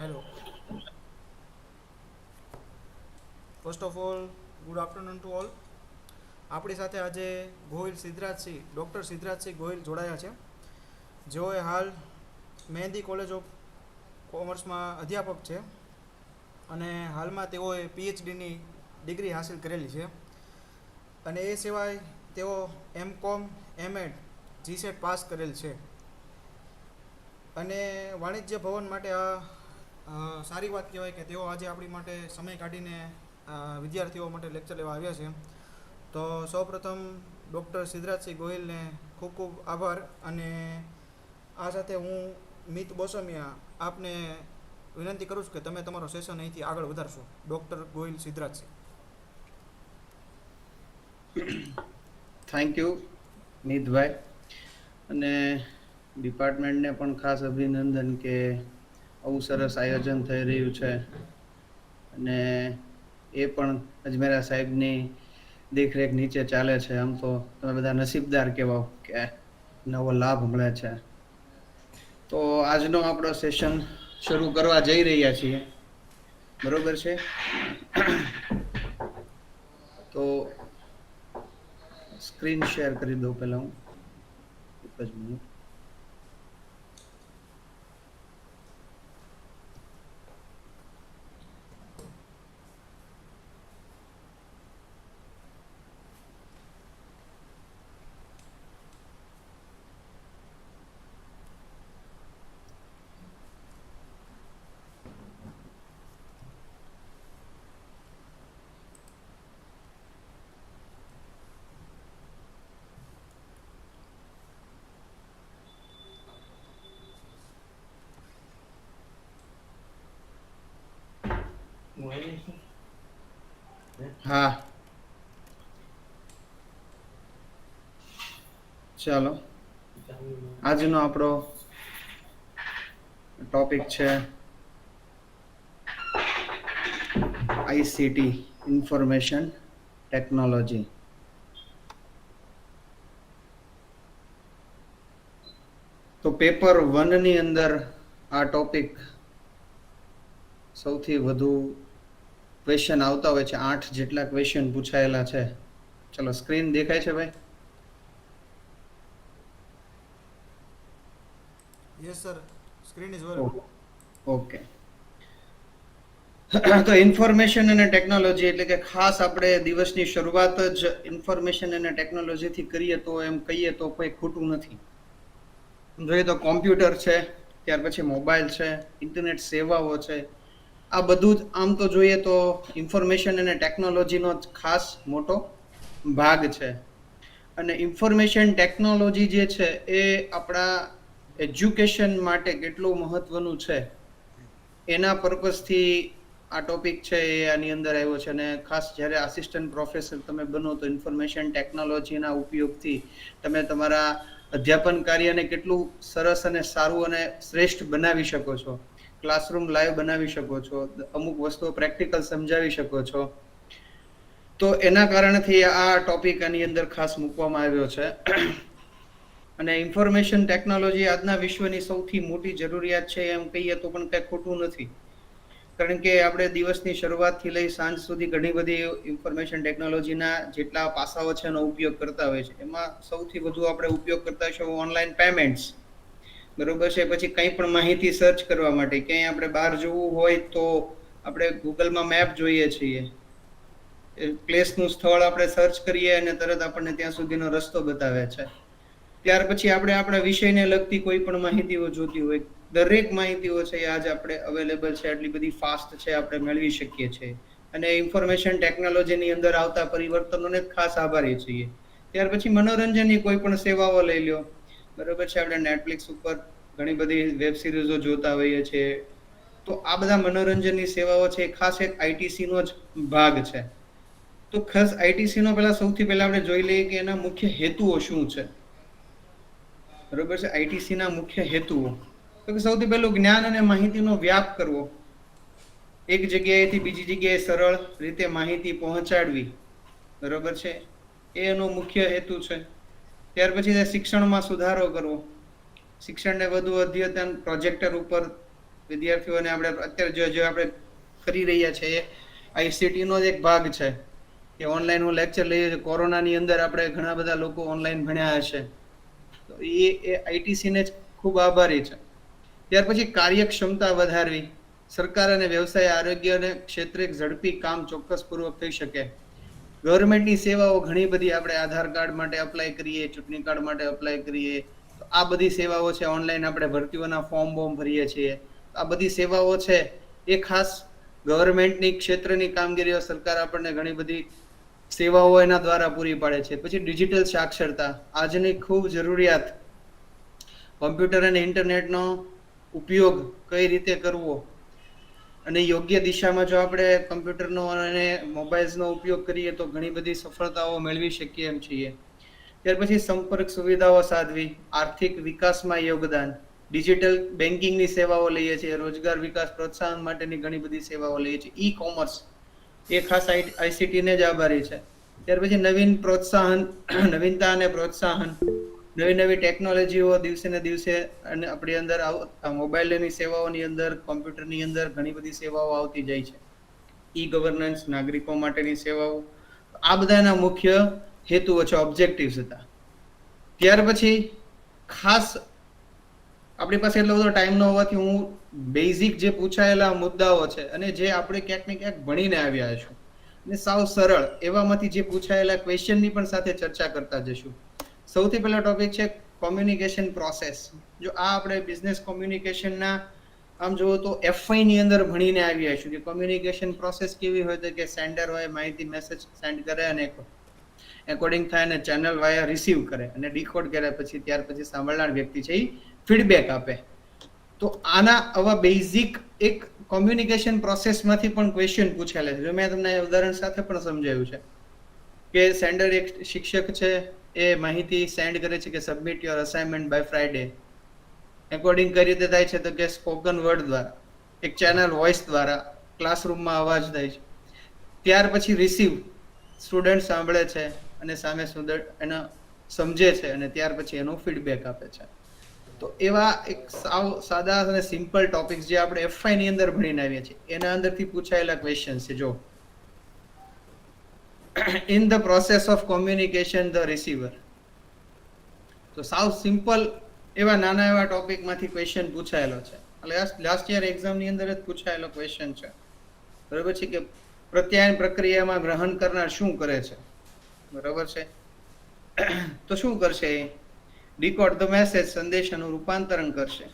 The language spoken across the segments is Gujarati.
Hello. First of all, good afternoon to all. આપણી સાથે આજે ગોહિલ સિદ્ધરાજસિંહ, ડૉક્ટર સિદ્ધરાજસિંહ ગોહિલ જોડાયા છે, જેઓએ હાલ મહેંદી કોલેજ ઓફ કોમર્સમાં અધ્યાપક છે અને હાલમાં તેઓએ પીએચડીની ડિગ્રી હાંસિલ કરેલી છે. અને એ સિવાય તેઓ એમ.કોમ, એમ.એડ, જીસેટ પાસ કરેલ છે. અને વાણિજ્ય ભવન માટે સારી વાત કહેવાય કે તેઓ આજે આપણી માટે સમય કાઢીને વિદ્યાર્થીઓ માટે લેક્ચર લેવા આવ્યા છે. તો સૌપ્રથમ ડૉક્ટર સિદ્ધરાજસિંહ ગોહિલને ખૂબ ખૂબ આભાર. અને આ સાથે હું મિત બોસમિયા આપને વિનંતી કરું છું કે તમે તમારો સેશન અહીંથી આગળ વધારશો. Doctor Gohil Siddhrajsinh. Thank you Mitbhai, અને ડિપાર્ટમેન્ટને પણ ખાસ અભિનંદન કે આવું સરસ આયોજન થઈ રહ્યું છે અને એ પણ અજમેરા સાહેબની દેખરેખ નીચે ચાલે છે. આમ તો તમે બધા નસીબદાર કહેવાઓ કે નવો લાભ મળે છે. તો આજનો આપણો સેશન શરૂ કરવા જઈ રહ્યા છીએ, બરોબર છે? તો સ્ક્રીન શેર કરી દઉં પહેલા હું, એક જ મિનિટ. હા, ચાલો. આજનો આપણો ટોપિક છે આઈસીટી, ઇન્ફોર્મેશન ટેકનોલોજી. તો પેપર 1 ની અંદર આ ટોપિક સૌથી વધુ ક્વેશ્ચન આવતા હોય છે. 8 જેટલા ક્વેશ્ચન પૂછાયેલા છે. ચલો, સ્ક્રીન દેખાય છે ભાઈ? Yes sir, screen is available. Okay. તો ઇન્ફોર્મેશન અને ટેકનોલોજી એટલે કે ખાસ આપણે દિવસની શરૂઆત જ ઇન્ફોર્મેશન અને ટેકનોલોજીથી કરીએ તો એમ કહીએ તો કોઈ ખોટું નથી. જોઈએ તો કોમ્પ્યુટર છે, ત્યાર પછી મોબાઈલ છે, ઇન્ટરનેટ સેવાઓ છે, આ બધું જ આમ તો જોઈએ તો ઇન્ફોર્મેશન અને ટેકનોલોજીનો જ ખાસ મોટો ભાગ છે. અને ઇન્ફોર્મેશન ટેકનોલોજી જે છે એ આપણા એજ્યુકેશન માટે કેટલું મહત્વનું છે એના પર્પઝથી આ ટોપિક છે એ આની અંદર આવ્યો છે. અને ખાસ જ્યારે આસિસ્ટન્ટ પ્રોફેસર તમે બનો તો ઇન્ફોર્મેશન ટેકનોલોજીના ઉપયોગથી તમે તમારા અધ્યાપન કાર્યને કેટલું સરસ અને સારું અને શ્રેષ્ઠ બનાવી શકો છો. ક્લાસરૂમ લાઈવ બનાવી શકો છો, અમુક વસ્તુઓ પ્રેક્ટિકલ સમજાવી શકો છો. તો એના કારણથી આ ટોપિક આની અંદર ખાસ મૂકવામાં આવ્યો છે. અને ઇન્ફોર્મેશન ટેકનોલોજી આજના વિશ્વની સૌથી મોટી જરૂરિયાત છે એમ કહીએ તો પણ કંઈ ખોટું નથી. કારણ કે આપણે દિવસની શરૂઆતથી લઈ સાંજ સુધી ઘણી બધી ઇન્ફોર્મેશન ટેકનોલોજીના જેટલા પાસાઓ છે એનો ઉપયોગ કરતા હોય છે. એમાં સૌથી વધુ આપણે ઉપયોગ કરતા હોય છે ઓનલાઈન પેમેન્ટ્સ, બરોબર છે? પછી કંઈ પણ માહિતી સર્ચ કરવા માટે, ક્યાંય આપણે બહાર જવું હોય તો આપણે ગૂગલમાં મેપ જોઈએ છીએ, પ્લેસનું સ્થળ આપણે સર્ચ કરીએ અને તરત આપણને ત્યાં સુધીનો રસ્તો બતાવે છે. ત્યાર પછી આપણે આપણા વિષયને લગતી કોઈ પણ માહિતીઓ જોતી હોય, દરેક માહિતીઓ છે એ આજ આપણે અવેલેબલ છે, એટલી બધી ફાસ્ટ છે, આપણે મેળવી શકીએ છીએ. અને ઇન્ફોર્મેશન ટેકનોલોજીની અંદર આવતા પરિવર્તનોને ખાસ આભારી છીએ. ત્યાર પછી મનોરંજનની કોઈ પણ સેવાઓ લઈ લો, બરોબર છે? આપણે નેટફ્લિક્સ ઉપર ઘણી બધી વેબ સિરીઝો જોતા હોઈએ છીએ. તો આ બધા મનોરંજનની સેવાઓ છે એ ખાસ એક આઈટીસીનો જ ભાગ છે. તો ખાસ આઈટીસીનો સૌથી પહેલા આપણે જોઈ લઈએ કે એના મુખ્ય હેતુઓ શું છે, બરોબર છે? આઈટીસીના મુખ્ય હેતુઓ તો સૌથી પહેલું જ્ઞાન અને માહિતીનો વ્યાપ કરવો, એક જગ્યાએથી બીજી જગ્યાએ સરળ રીતે માહિતી પહોંચાડવી, બરોબર છે? એ એનો મુખ્ય હેતુ છે. ત્યાર પછી શિક્ષણમાં સુધારો કરવો, શિક્ષણને વધુ અદ્યતન પ્રોજેક્ટર ઉપર વિદ્યાર્થીઓને આપણે અત્યારે જે આપણે કરી રહ્યા છે એ ICT નો જ એક ભાગ છે કે ઓનલાઈન હું લેક્ચર લઈએ છીએ. કોરોનાની અંદર આપણે ઘણા બધા લોકો ઓનલાઈન ભણ્યા હશે, તો એ ITC ને જ ખૂબ આભારી છે. ત્યાર પછી કાર્યક્ષમતા વધારવી. સરકાર અને વ્યવસાય આરોગ્ય ક્ષેત્રે ઝડપી કામ ચોક્કસપૂર્વક થઈ શકે. ગવર્મેન્ટની સેવાઓ ઘણી બધી આપણે આધાર કાર્ડ માટે અપ્લાય કરીએ, ચૂંટણી કાર્ડ માટે અપ્લાય કરીએ, તો આ બધી સેવાઓ છે. ઓનલાઈન આપણે ભરતીઓના ફોર્મ ભરીએ છીએ. આ બધી સેવાઓ છે એ ખાસ ગવર્મેન્ટની ક્ષેત્રની કામગીરીઓ સરકાર આપણને ઘણી બધી સેવાઓ એના દ્વારા પૂરી પાડે છે. પછી ડિજિટલ સાક્ષરતા, આજની ખૂબ જરૂરિયાત. કોમ્પ્યુટર અને ઇન્ટરનેટનો ઉપયોગ કઈ રીતે કરવો અને યોગ્ય દિશામાં જો આપણે કમ્પ્યુટરનો અને મોબાઈલ્સનો ઉપયોગ કરીએ તો ઘણી બધી સફળતાઓ મેળવી શકીએ એમ છીએ. ત્યાર પછી સંપર્ક સુવિધાઓ સાધવી, આર્થિક વિકાસમાં યોગદાન. ડિજિટલ બેન્કિંગની સેવાઓ લઈએ છીએ, રોજગાર વિકાસ પ્રોત્સાહન માટેની ઘણી બધી સેવાઓ લઈએ છીએ. ઈ કોમર્સ એ ખાસ ICT ને જ આભારી છે. ત્યાર પછી નવીનતા અને પ્રોત્સાહન. નવી ટેકનોલોજીઓ દિવસે ને દિવસે અને આપણી અંદર મોબાઈલની સેવાઓની અંદર, કોમ્પ્યુટરની અંદર ઘણી બધી સેવાઓ આવતી જાય છે. ઈ ગવર્નન્સ, નાગરિકો માટેની સેવાઓ, આ બધાના મુખ્ય હેતુઓ છે, ઓબ્જેક્ટિવ્સ હતા. ત્યાર પછી ખાસ આપણી પાસે એટલો બધો ટાઈમ ન હોવાથી હું બેઝિક જે પૂછાયેલા મુદ્દાઓ છે અને જે આપણે ક્યાંક ને ક્યાંક ભણીને આવ્યા છું અને સાવ સરળ એવામાંથી જે પૂછાયેલા ક્વેશ્ચનની પણ સાથે ચર્ચા કરતા જશું. સૌથી પહેલો ટોપિક છે કોમ્યુનિકેશન પ્રોસેસ. જો આ આપણે બિઝનેસ કોમ્યુનિકેશનના આમ જુઓ તો FI ની અંદર ભણીને આવ્યા છું કે કોમ્યુનિકેશન પ્રોસેસ કેવી હોય તો કે સેન્ડર હોય, માહિતી મેસેજ સેન્ડ કરે અને એકોર્ડિંગ થાય અને ચેનલ વાયા રિસીવ કરે અને ડીકોડ કરે, પછી ત્યાર પછી સાંભળનાર વ્યક્તિ છે એ ફીડબેક આપે. તો આના આવા બેઝિક એક કોમ્યુનિકેશન પ્રોસેસમાંથી પણ ક્વેશ્ચન પૂછાયેલા છે. જો મેં તમને ઉદાહરણ સાથે પણ સમજાવ્યું છે કે સેન્ડર એક શિક્ષક છે, એ માહિતી સેન્ડ કરે છે કે submit your assignment by Friday. According કઈ રીતે થાય છે તો કે સ્પોકન વર્ડ દ્વારા, એક ચેનલ વોઇસ દ્વારા ક્લાસરૂમમાં અવાજ થાય છે. ત્યાર પછી રિસીવ, સ્ટુડન્ટ સાંભળે છે અને સામે સ્ટુડન્ટ એનો સમજે છે અને ત્યાર પછી એનો ફીડબેક આપે છે. તો એવા એક સાવ સાદા અને સિમ્પલ ટોપિક્સ જે આપણે FI ની અંદર ભણીને આવીએ છીએ એના અંદરથી પૂછાયેલા ક્વેશ્ચન છે. જો in the process of communication the receiver, તો સાવ સિમ્પલ એવા નાના એવા ટોપિક માંથી ક્વેશ્ચન પૂછાયેલો છે. લાસ્ટ યર એક્ઝામ ની અંદર જ પૂછાયેલો ક્વેશ્ચન છે. બરાબર છે કે પ્રત્યાયન પ્રક્રિયામાં ગ્રહણ કરનાર શું કરે છે? બરાબર છે, તો શું કરશે? ડીકોડ ધ મેસેજ, સંદેશાનું રૂપાંતરણ કરશે.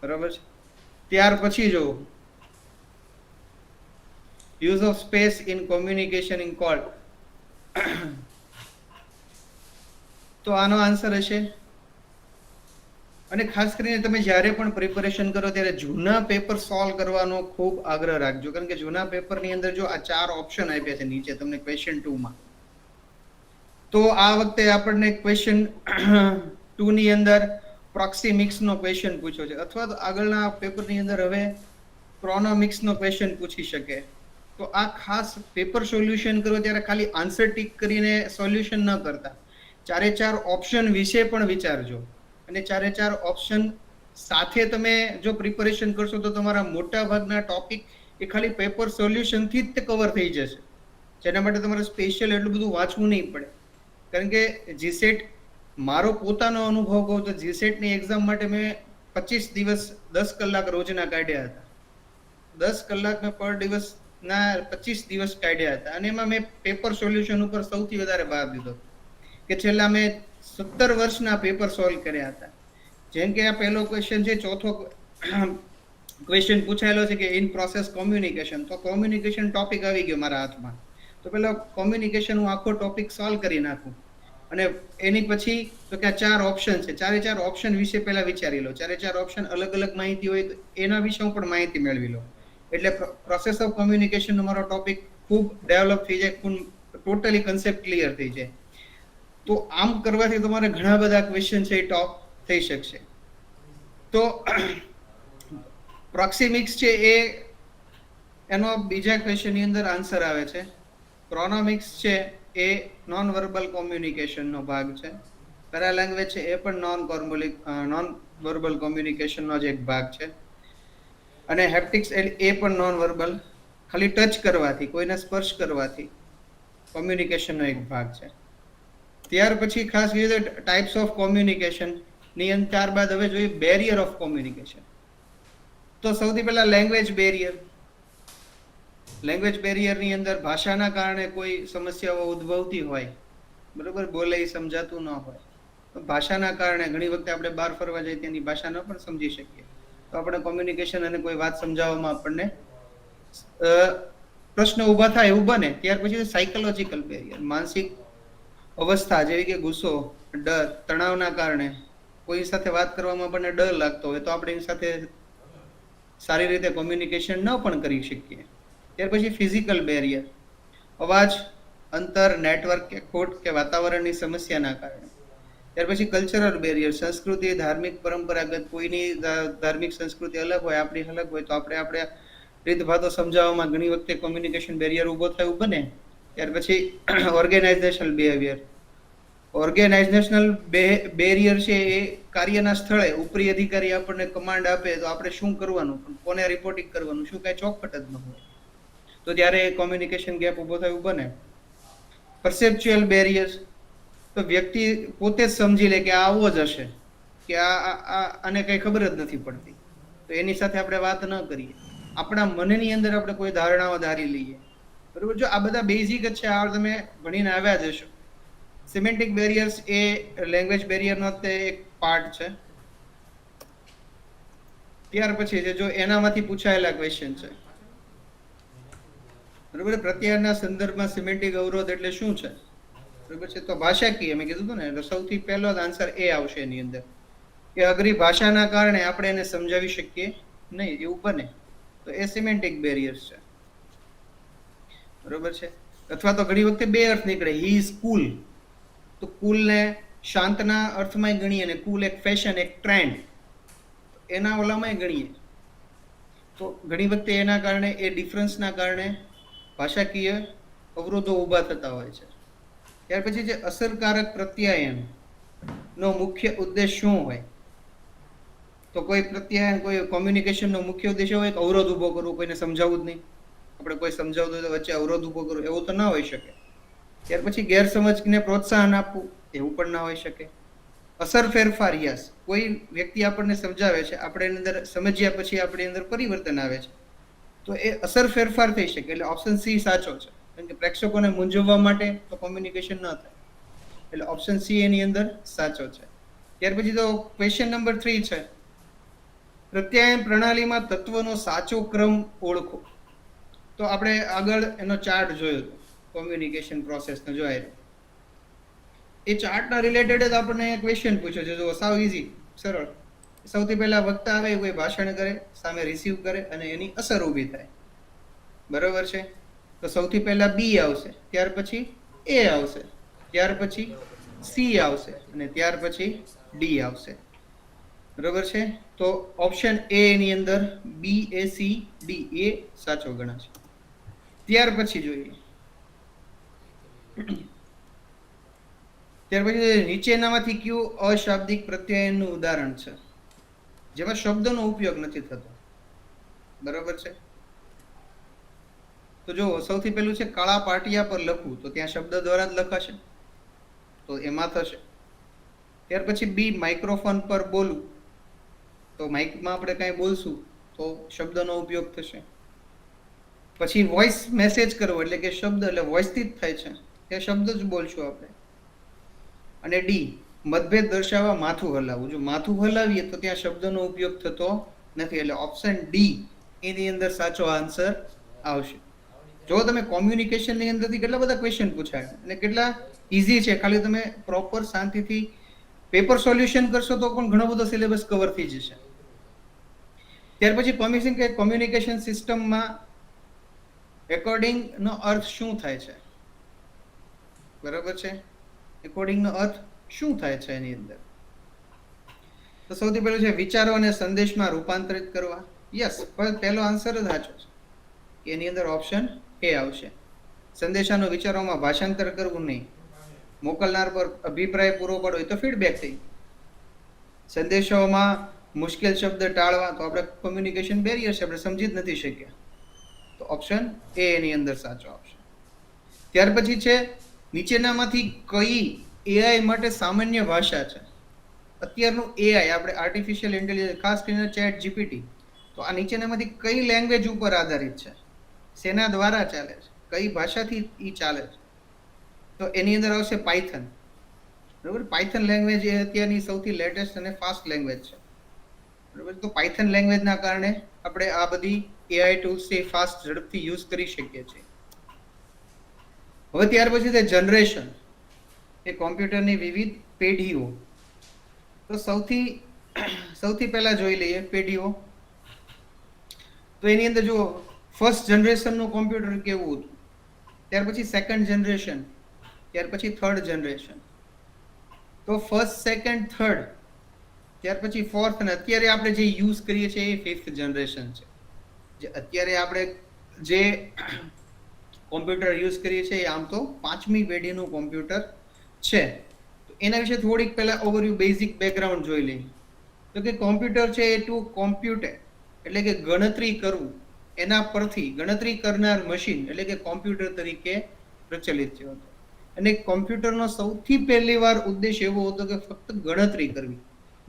બરાબર છે. ત્યાર પછી જો use of space in communication in call, તો આનો આન્સર હશે. અને ખાસ કરીને તમે જ્યારે પણ પ્રિપેરેશન કરો ત્યારે જૂના પેપર સોલ્વ કરવાનો ખૂબ આગ્રહ રાખજો, કારણ કે જૂના પેપરની અંદર જો આ 4 ઓપ્શન આપ્યા છે નીચે તમને ક્વેશ્ચન 2 માં, તો આ વખતે આપણને ક્વેશ્ચન 2 ની અંદર પ્રોક્સિમિક્સ નો ક્વેશ્ચન પૂછ્યો છે, અથવા તો આગળના પેપરની અંદર હવે ક્રોનોમિક્સ નો ક્વેશ્ચન પૂછી શકે. તો આ ખાસ પેપર સોલ્યુશન કરો ત્યારે ખાલી આન્સર ટીક કરીને સોલ્યુશન ન કરતા, 4 ઓપ્શન વિશે પણ વિચારજો. અને 4 ઓપ્શન સાથે તમે જો પ્રિપેરેશન કરશો તો તમારા મોટા ભાગના ટોપિક એ ખાલી પેપર સોલ્યુશનથી જ કવર થઈ જશે, જેના માટે તમારે સ્પેશિયલ એટલું બધું વાંચવું નહીં પડે. કારણ કે જીસેટ, મારો પોતાનો અનુભવ કહું તો જીસેટની એક્ઝામ માટે મેં 25 દિવસ 10 કલાક રોજના કાઢ્યા હતા. 10 કલાક મેં પર દિવસના 25 દિવસ કાઢ્યા હતા. અને એમાં મેં પેપર સોલ્યુશન ઉપર સૌથી વધારે ભાર દીધો કે છેલ્લા મેં 17 વર્ષના પેપર સોલ્વ કર્યા હતા. જેમ કે આ પહેલો ક્વેશ્ચન છે, ચોથો ક્વેશ્ચન પૂછાયેલો છે કે ઇન પ્રોસેસ કોમ્યુનિકેશન, તો કોમ્યુનિકેશન ટોપિક આવી ગયો મારા હાથમાં. તો પેલો કોમ્યુનિકેશન હું આખો ટોપિક સોલ્વ કરી નાખું. અને એની પછી તો કે 4 ઓપ્શન છે, 4 ઓપ્શન વિશે પહેલા વિચારી લો. 4 ઓપ્શન અલગ અલગ માહિતી હોય તો એના વિશે હું પણ માહિતી મેળવી લો. એટલે પ્રોસેસ ઓફ કોમ્યુનિકેશન મારો ટોપિક ખૂબ ડેવલપ થઈ જાય, ટોટલી કન્સેપ્ટ ક્લિયર થઈ જાય. તો આમ કરવાથી તમારે ઘણા બધા ક્વેશ્ચન છે એ ટોપ થઈ શકશે. તો પ્રોક્સિમિક્સ છે એ એનો બીજા ક્વેશ્ચનની અંદર આન્સર આવે છે. ક્રોનોમિક્સ છે એ નોન વર્બલ કોમ્યુનિકેશનનો ભાગ છે. પેરાલેંગ્વેજ છે એ પણ નોન વર્બલ કોમ્યુનિકેશનનો જ એક ભાગ છે. અને હેપ્ટિક્સ એ પણ નોન વર્બલ, ખાલી ટચ કરવાથી, કોઈને સ્પર્શ કરવાથી કોમ્યુનિકેશનનો એક ભાગ છે. ત્યાર પછી ખાસ કહીએ તો ટાઈપ્સ ઓફ કોમ્યુનિકેશન ની અંદર ત્યારબાદ હવે જોઈએ બેરિયર ઓફ કોમ્યુનિકેશન. તો સૌથી પહેલા લેંગ્વેજ બેરિયર. લેંગ્વેજ બેરિયરની અંદર ભાષાના કારણે કોઈ સમસ્યાઓ ઉદ્ભવતી હોય, બરોબર, બોલે એ સમજાતું ન હોય, તો ભાષાના કારણે ઘણી વખતે આપણે બહાર ફરવા જઈએ ત્યાંની ભાષા ન પણ સમજી શકીએ, તો આપણે કોમ્યુનિકેશન અને કોઈ વાત સમજાવવામાં આપણને પ્રશ્ન ઊભા થાય એવું બને. ત્યાર પછી સાયકોલોજીકલ બેરિયર, માનસિક અવસ્થા જેવી કે ગુસ્સો, ડર, તણાવના કારણે કોઈ સાથે વાત કરવામાં આપણને ડર લાગતો હોય તો આપણે એની સાથે સારી રીતે કોમ્યુનિકેશન ન પણ કરી શકીએ. ત્યાર પછી ફિઝિકલ બેરિયર, અવાજ, અંતર, નેટવર્ક કે ખોટ કે વાતાવરણની સમસ્યાના કારણે. ત્યાર પછી કલ્ચરલ બેરિયર, સંસ્કૃતિ, ધાર્મિક પરંપરાગત, કોઈની ધાર્મિક સંસ્કૃતિ અલગ હોય, આપણી અલગ હોય, તો આપણે રીતભાતો સમજાવવામાં ઘણી વખતે કોમ્યુનિકેશન બેરિયર ઊભો થયું બને. ત્યાર પછી ઓર્ગેનાઇઝેશનલ બિહેવિયર. ઓર્ગેનાઇઝેશનલ બેરિયર છે એ કાર્યના સ્થળે ઉપરી અધિકારી આપણને કમાન્ડ આપે તો આપણે શું કરવાનું, કોને રિપોર્ટિંગ કરવાનું, શું કઈ ચોખવટ જ ન હોય, તો ત્યારે કોમ્યુનિકેશન ગેપ ઊભો થયું બને. પરસેપ્ચ્યુઅલ બેરિયર, તો વ્યક્તિ પોતે જ સમજી લે કે આ આવો જ હશે, કે આને કઈ ખબર જ નથી પડતી, તો એની સાથે આપણે વાત ન કરીએ. આપણા મનની અંદર આપણે કોઈ ધારણાઓ ધારી લઈએ, બરોબર. જો આ બધા બેઝિક જ છે, આ તમે ભણીને આવ્યા જ હશો. સિમેન્ટિક બેરિયર્સ એ લેંગ્વેજ બેરિયરનો તે એક પાર્ટ છે. ત્યાર પછી છે જો એનામાંથી પૂછાયેલા ક્વેશ્ચન છે, બરોબર. પ્રત્યાયનના સંદર્ભમાં સિમેન્ટિક અવરોધ એટલે શું છે, બરોબર છે. તો ભાષાકીય મેં કીધું હતું ને, એટલે સૌથી પહેલો આન્સર એ આવશે એની અંદર, કે અઘરી ભાષાના કારણે આપણે એને સમજાવી શકીએ નહીં એવું બને, તો એ સિમેન્ટિક બેરિયર્સ છે, બરોબર છે. અથવા તો ઘણી વખતે બે અર્થ નીકળે, હી ઇઝ કુલ, તો કુલ ને શાંતના અર્થમાં ગણીએ, અને કુલ એક ફેશન, એક ટ્રેન્ડ, એના ઓલામાં ગણીએ, તો ઘણી વખતે એના કારણે, એ ડિફરન્સના કારણે ભાષાકીય અવરોધો ઊભા થતા હોય છે. ત્યાર પછી જે અસરકારક પ્રત્યાયન નો મુખ્ય ઉદ્દેશ શું હોય, તો કોઈ પ્રત્યાયન, કોઈ કોમ્યુનિકેશનનો મુખ્ય ઉદ્દેશ હોય કે અવરોધ ઊભો કરવો, કોઈને સમજાવવું જ નહીં, આપણે કોઈ સમજાવતું હોય તો વચ્ચે અવરોધ ઊભો કરવો, એવું તો ના હોઈ શકે. ત્યાર પછી ગેરસમજને પ્રોત્સાહન આપવું, એવું પણ ના હોઈ શકે. અસર ફેરફાર, યસ, કોઈ વ્યક્તિ આપણને સમજાવે છે, આપણે એની અંદર સમજ્યા પછી આપણી અંદર પરિવર્તન આવે છે, તો એ અસર ફેરફાર થઈ શકે. એટલે ઓપ્શન સી સાચો છે, કારણ કે પ્રેક્ષકોને મૂંઝવવા માટે તો કોમ્યુનિકેશન ન થાય, એટલે ઓપ્શન સી એની અંદર સાચો છે. ત્યાર પછી તો ક્વેશ્ચન નંબર 3 છે, પ્રત્યાયન પ્રણાલીમાં તત્વનો સાચો ક્રમ ઓળખો. તો આપણે આગળ એનો ચાર્ટ જોયો હતો, કોમ્યુનિકેશન પ્રોસેસનો જોયા, એ ચાર્ટના રિલેટેડ જ આપણને ક્વેશ્ચન પૂછ્યો છે. જો સાવ ઇઝી, સરળ. સૌથી પહેલા વક્તા આવે, કોઈ ભાષણ કરે, સામે રિસીવ કરે અને એની અસર ઊભી થાય, બરોબર છે. તો સૌથી પહેલા બી આવશે, ત્યાર પછી એ આવશે, ત્યાર પછી સી આવશે, અને ત્યાર પછી ડી આવશે, બરોબર છે. તો ઓપ્શન એ ની અંદર બી, એ, સી, ડી એ સાચો ગણાશે. ત્યાર પછી જોઈએ, ત્યાર પછી નીચેનામાંથી કયું અશાબ્દિક પ્રત્યાયનનું ઉદાહરણ છે જેમાં શબ્દનો ઉપયોગ નથી થતો, બરોબર છે. તો જો સૌથી પહેલું છે કાળા પાટિયા પર લખવું, તો ત્યાં શબ્દ દ્વારા જ લખાશે, તો એમાં થશે. ત્યાર પછી બી, માઇક્રોફોન પર બોલવું, તો માઇકમાં આપણે કાંઈ બોલશું તો શબ્દનો ઉપયોગ થશે. પછી વોઇસ મેસેજ કરવો, એટલે કે શબ્દ, એટલે વોઇસથી જ થાય છે, તે શબ્દ જ બોલશું આપણે. અને ડી, મતભેદ દર્શાવવા માથું હલાવવું, જો માથું હલાવીએ તો ત્યાં શબ્દનો ઉપયોગ થતો નથી, એટલે ઓપ્શન ડી એની અંદર સાચો આન્સર આવશે. જો તમે કોમ્યુનિકેશનની અંદરથી કેટલા બધા ક્વેશ્ચન પૂછાય અને કેટલા ઇઝી છે, ખાલી તમે પ્રોપર શાંતિથી પેપર સોલ્યુશન કરશો તો પણ ઘણો બધો સિલેબસ કવર થઈ જશે. ત્યાર પછી કોમ્યુનિકેશન સિસ્ટમમાં રેકોર્ડિંગ નો અર્થ શું થાય છે, બરાબર છે. રેકોર્ડિંગ નો અર્થ શું થાય છે એની અંદર, તો સૌથી પહેલું છે વિચારો અને સંદેશમાં રૂપાંતરિત કરવા. યસ, પહેલો આન્સર જ સાચો છે, કે એની અંદર ઓપ્શન એ આવશે. સંદેશાનો વિચારોમાં ભાષાંતર કરવું નહીં, મોકલનાર પર અભિપ્રાય પૂરો પાડવો, એ તો ફીડબેક થઈ. સંદેશાઓમાં મુશ્કેલ શબ્દ ટાળવા, તો આપણે કોમ્યુનિકેશન બેરિયર છે, આપણે સમજી જ નથી શક્યા. તો ઓપ્શન એ એની અંદર સાચો આવશે. ત્યાર પછી છે નીચેનામાંથી કઈ એઆઈ માટે સામાન્ય ભાષા છે? અત્યારનું એઆઈ આપણે આર્ટિફિશિયલ ઇન્ટેલિજન્સ, ખાસ કરીને ચેટ જીપીટી, તો આ નીચેનામાંથી કઈ લેંગ્વેજ ઉપર આધારિત છે? શેના દ્વારા ચાલે છે? કઈ ભાષાથી એ ચાલે છે? તો એની અંદર આવશે પાયથન. બરાબર, પાયથન લેંગ્વેજ એ અત્યારની સૌથી લેટેસ્ટ અને ફાસ્ટ લેંગ્વેજ છે. બરાબર, તો પાયથન લેંગ્વેજના કારણે આપણે આ બધી એઆઈ ટૂલ્સ છે ફાસ્ટ ઝડપથી યુઝ કરી શકીએ છીએ. હવે ત્યાર પછી છે જનરેશન, એ કોમ્પ્યુટરની વિવિધ પેઢીઓ. તો સૌથી પહેલા જોઈ લઈએ પેઢીઓ. તો એની અંદર જો ફર્સ્ટ જનરેશનનું કોમ્પ્યુટર કેવું હતું, ત્યાર પછી સેકન્ડ જનરેશન, ત્યાર પછી થર્ડ જનરેશન. તો ફર્સ્ટ, સેકન્ડ, થર્ડ, ત્યાર પછી ફોર્થ, અને અત્યારે આપણે જે યુઝ કરીએ છીએ એ ફિફ્થ જનરેશન છે. જે અત્યારે આપણે જે કોમ્પ્યુટર યુઝ કરીએ છીએ એ આમ તો 5મી પેઢીનું કોમ્પ્યુટર છે. તો એના વિશે થોડીક પહેલા ઓવરવ્યુ, બેઝિક બેકગ્રાઉન્ડ જોઈ લઈએ. તો કે કોમ્પ્યુટર છે એ ટુ કોમ્પ્યુટર એટલે કે ગણતરી કરવું, એના પરથી ગણતરી કરનાર મશીન એટલે કે કોમ્પ્યુટર તરીકે પ્રચલિત થયો હતો. અને કોમ્પ્યુટરનો સૌથી પહેલી વાર ઉદ્દેશ એવો હતો કે ફક્ત ગણતરી કરવી.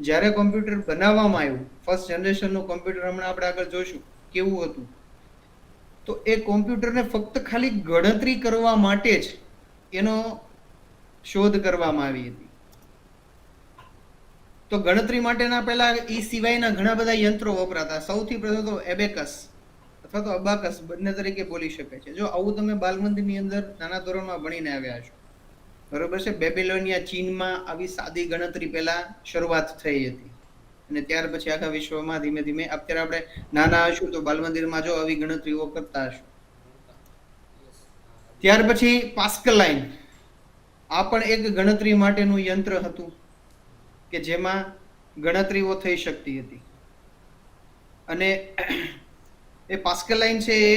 જ્યારે કોમ્પ્યુટર બનાવવામાં આવ્યું, ફર્સ્ટ જનરેશનનું કોમ્પ્યુટર હમણાં આપણે આગળ જોઈશું કેવું હતું, તો એ કોમ્પ્યુટરને ફક્ત ખાલી ગણતરી કરવા માટે જ એનો શોધ કરવામાં આવી હતી. તો ગણતરી માટેના પહેલા એ સિવાયના ઘણા બધા યંત્રો વપરાતા. સૌથી પ્રથમ તો એબેકસ અથવા તો અબાકસ બંને તરીકે બોલી શકાય છે. જો આવું તમે બાલમંદિરની અંદર નાના ધોરણમાં ભણીને આવ્યા છો, બરોબર છે. બેબીલોનિયા, ચીનમાં આવી સાદી ગણતરી પહેલા શરૂઆત થઈ હતી અને ત્યાર પછી આખા વિશ્વમાં ધીમે ધીમે, અત્યારે આપણે નાના હશું તો બાલમંદિરમાં જો આવી ગણતરીઓ કરતા હશું. ત્યાર પછી પાસ્કલાઇન, આ પણ એક ગણતરી માટેનું યંત્ર હતું કે જેમાં ગણતરીઓ થઈ શકતી હતી. અને એ પાસ્કલાઇન છે એ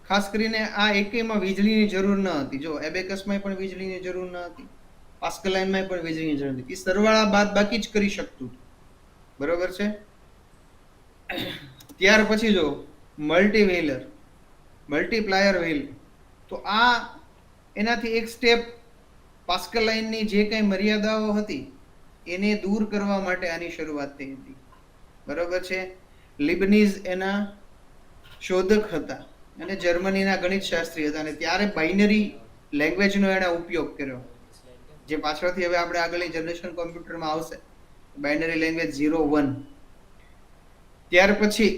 ખાસ કરીને આ એકેયમાં વીજળીની જરૂર ન હતી. જો એબેકસમાં પણ વીજળીની જરૂર ન હતી, પાસ્કલાઇનમાં પણ વીજળીની જરૂર હતી. એ સરવાળા બાદ બાકી જ કરી શકતું હતું. બરોબર છે. ત્યાર પછી જો મલ્ટીવેલર, મલ્ટીપ્લાયર વેલ, તો આ એનાથી એક સ્ટેપ પાસ્કલાઇનની જે કંઈ મર્યાદાઓ હતી એને દૂર કરવા માટે આની શરૂઆત થઈ હતી. બરોબર છે. લિબનીઝ એના શોધક હતા અને જર્મનીના ગણિત શાસ્ત્રી હતા, અને ત્યારે બાઇનરી લેંગ્વેજનો એણે ઉપયોગ કર્યો, જે પાછળથી હવે આપણે આગળની જનરેશન કોમ્પ્યુટરમાં આવશે, બાઇનરી લેંગ્વેજ 0, 1. ત્યાર પછી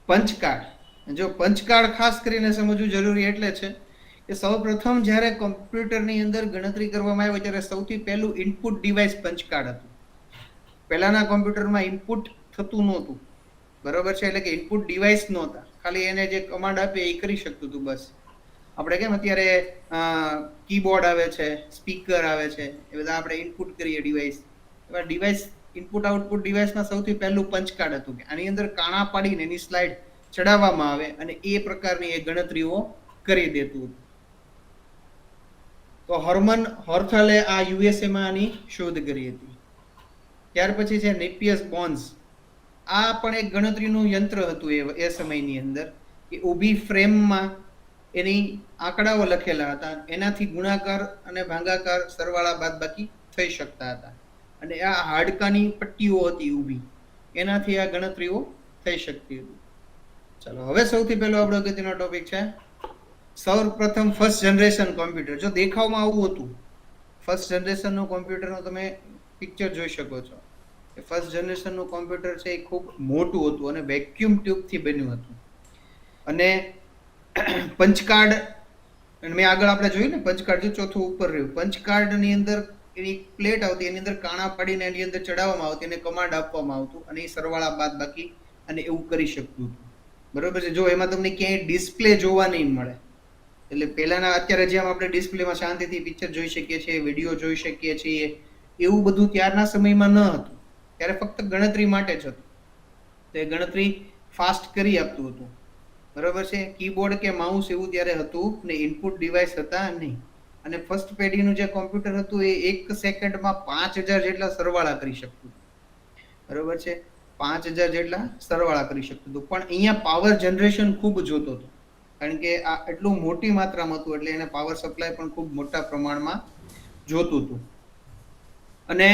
પંચકાળ. જો પંચકાળ ખાસ કરીને સમજવું જરૂરી એટલે છે કે સૌ પ્રથમ જ્યારે કોમ્પ્યુટરની અંદર ગણતરી કરવામાં આવે ત્યારે સૌથી પહેલું ઇનપુટ ડિવાઇસ પંચકાળ હતું. પહેલાના કોમ્પ્યુટરમાં ઇનપુટ થતું નહોતું, બરોબર છે. એટલે કે ઇનપુટ ડિવાઇસ નહોતા, ખાલી એને જે કમાન્ડ આપે એ કરી શકતું હતું બસ. આપણે કેમ અત્યારે કીબોર્ડ આવે છે, સ્પીકર આવે છે, એ બધા આપણે ઇનપુટ કરીએ ડિવાઇસ. એવા ડિવાઇસ, ઇનપુટ આઉટપુટ ડિવાઇસમાં સૌથી પહેલું પંચકાળ હતું કે આની અંદર કાણા પાડીને એની સ્લાઇડ ચડાવવામાં આવે અને એ પ્રકારની એ ગણતરીઓ કરી દેતું હતું. તો હર્મન હોર્થલે આ યુએસએમાં આની શોધ કરી હતી. ત્યાર પછી છે નેપિયસ બોન્સ. આ પણ એક ગણતરીનું યંત્ર હતું એ સમયની અંદર કે ઊભી ફ્રેમમાં એની આંકડાઓ લખેલા હતા, એનાથી ગુણાકાર અને ભાગાકાર, સરવાળા બાદબાકી થઈ શકતા હતા. અને આ હાડકાની પટ્ટીઓ હતી ઊભી, એનાથી આ ગણતરીઓ થઈ શકતી હતી. ચાલો, હવે સૌથી પહેલો આપણો અગત્યનો ટોપિક છે સૌપ્રથમ ફર્સ્ટ જનરેશન કોમ્પ્યુટર. જો દેખાવમાં આવું હતું, ફર્સ્ટ જનરેશનનું કોમ્પ્યુટરનું તમે પિક્ચર જોઈ શકો છો. ફર્સ્ટ જનરેશનનું કોમ્પ્યુટર છે એ ખૂબ મોટું હતું અને વેક્યુમ ટ્યુબથી બન્યું હતું. અને પંચકાર્ડ મેં આગળ આપણે જોયું ને, પંચકાર્ડ જો ચોથું ઉપર રહ્યું, પંચકાર્ડની અંદર એની પ્લેટ આવતી, એની અંદર કાણા પાડીને એની અંદર ચડાવવામાં આવતી અને કમાન્ડ આપવામાં આવતું અને એ સરવાળા બાદ બાકી અને એવું કરી શકતું હતું. બરોબર છે. જો એમાં તમને ક્યાંય ડિસ્પ્લે જોવા નહીં મળે, એટલે પહેલાના અત્યારે જેમ આપણે ડિસ્પ્લેમાં શાંતિથી પિક્ચર જોઈ શકીએ છીએ, વિડીયો જોઈ શકીએ છીએ, એવું બધું ત્યારના સમયમાં ન હતું. ત્યારે ફક્ત ગણતરી માટે જ હતું. તો એ ગણતરી ફાસ્ટ કરી આપતું હતું. બરોબર છે. કીબોર્ડ કે માઉસ એવું ત્યારે હતું ને, ઇનપુટ ડિવાઇસ હતા નહીં. અને ફર્સ્ટ પેઢીનું જે કોમ્પ્યુટર હતું એ 1 સેકન્ડમાં 5000 જેટલા સરવાળા કરી શકતું હતું. બરોબર છે, 5000 જેટલા સરવાળા કરી શકતું હતું. પણ અહીંયા પાવર જનરેશન ખૂબ જોતો હતો, કારણ કે આ એટલું મોટી માત્રામાં હતું એટલે એને પાવર સપ્લાય પણ ખૂબ મોટા પ્રમાણમાં જોતું હતું. અને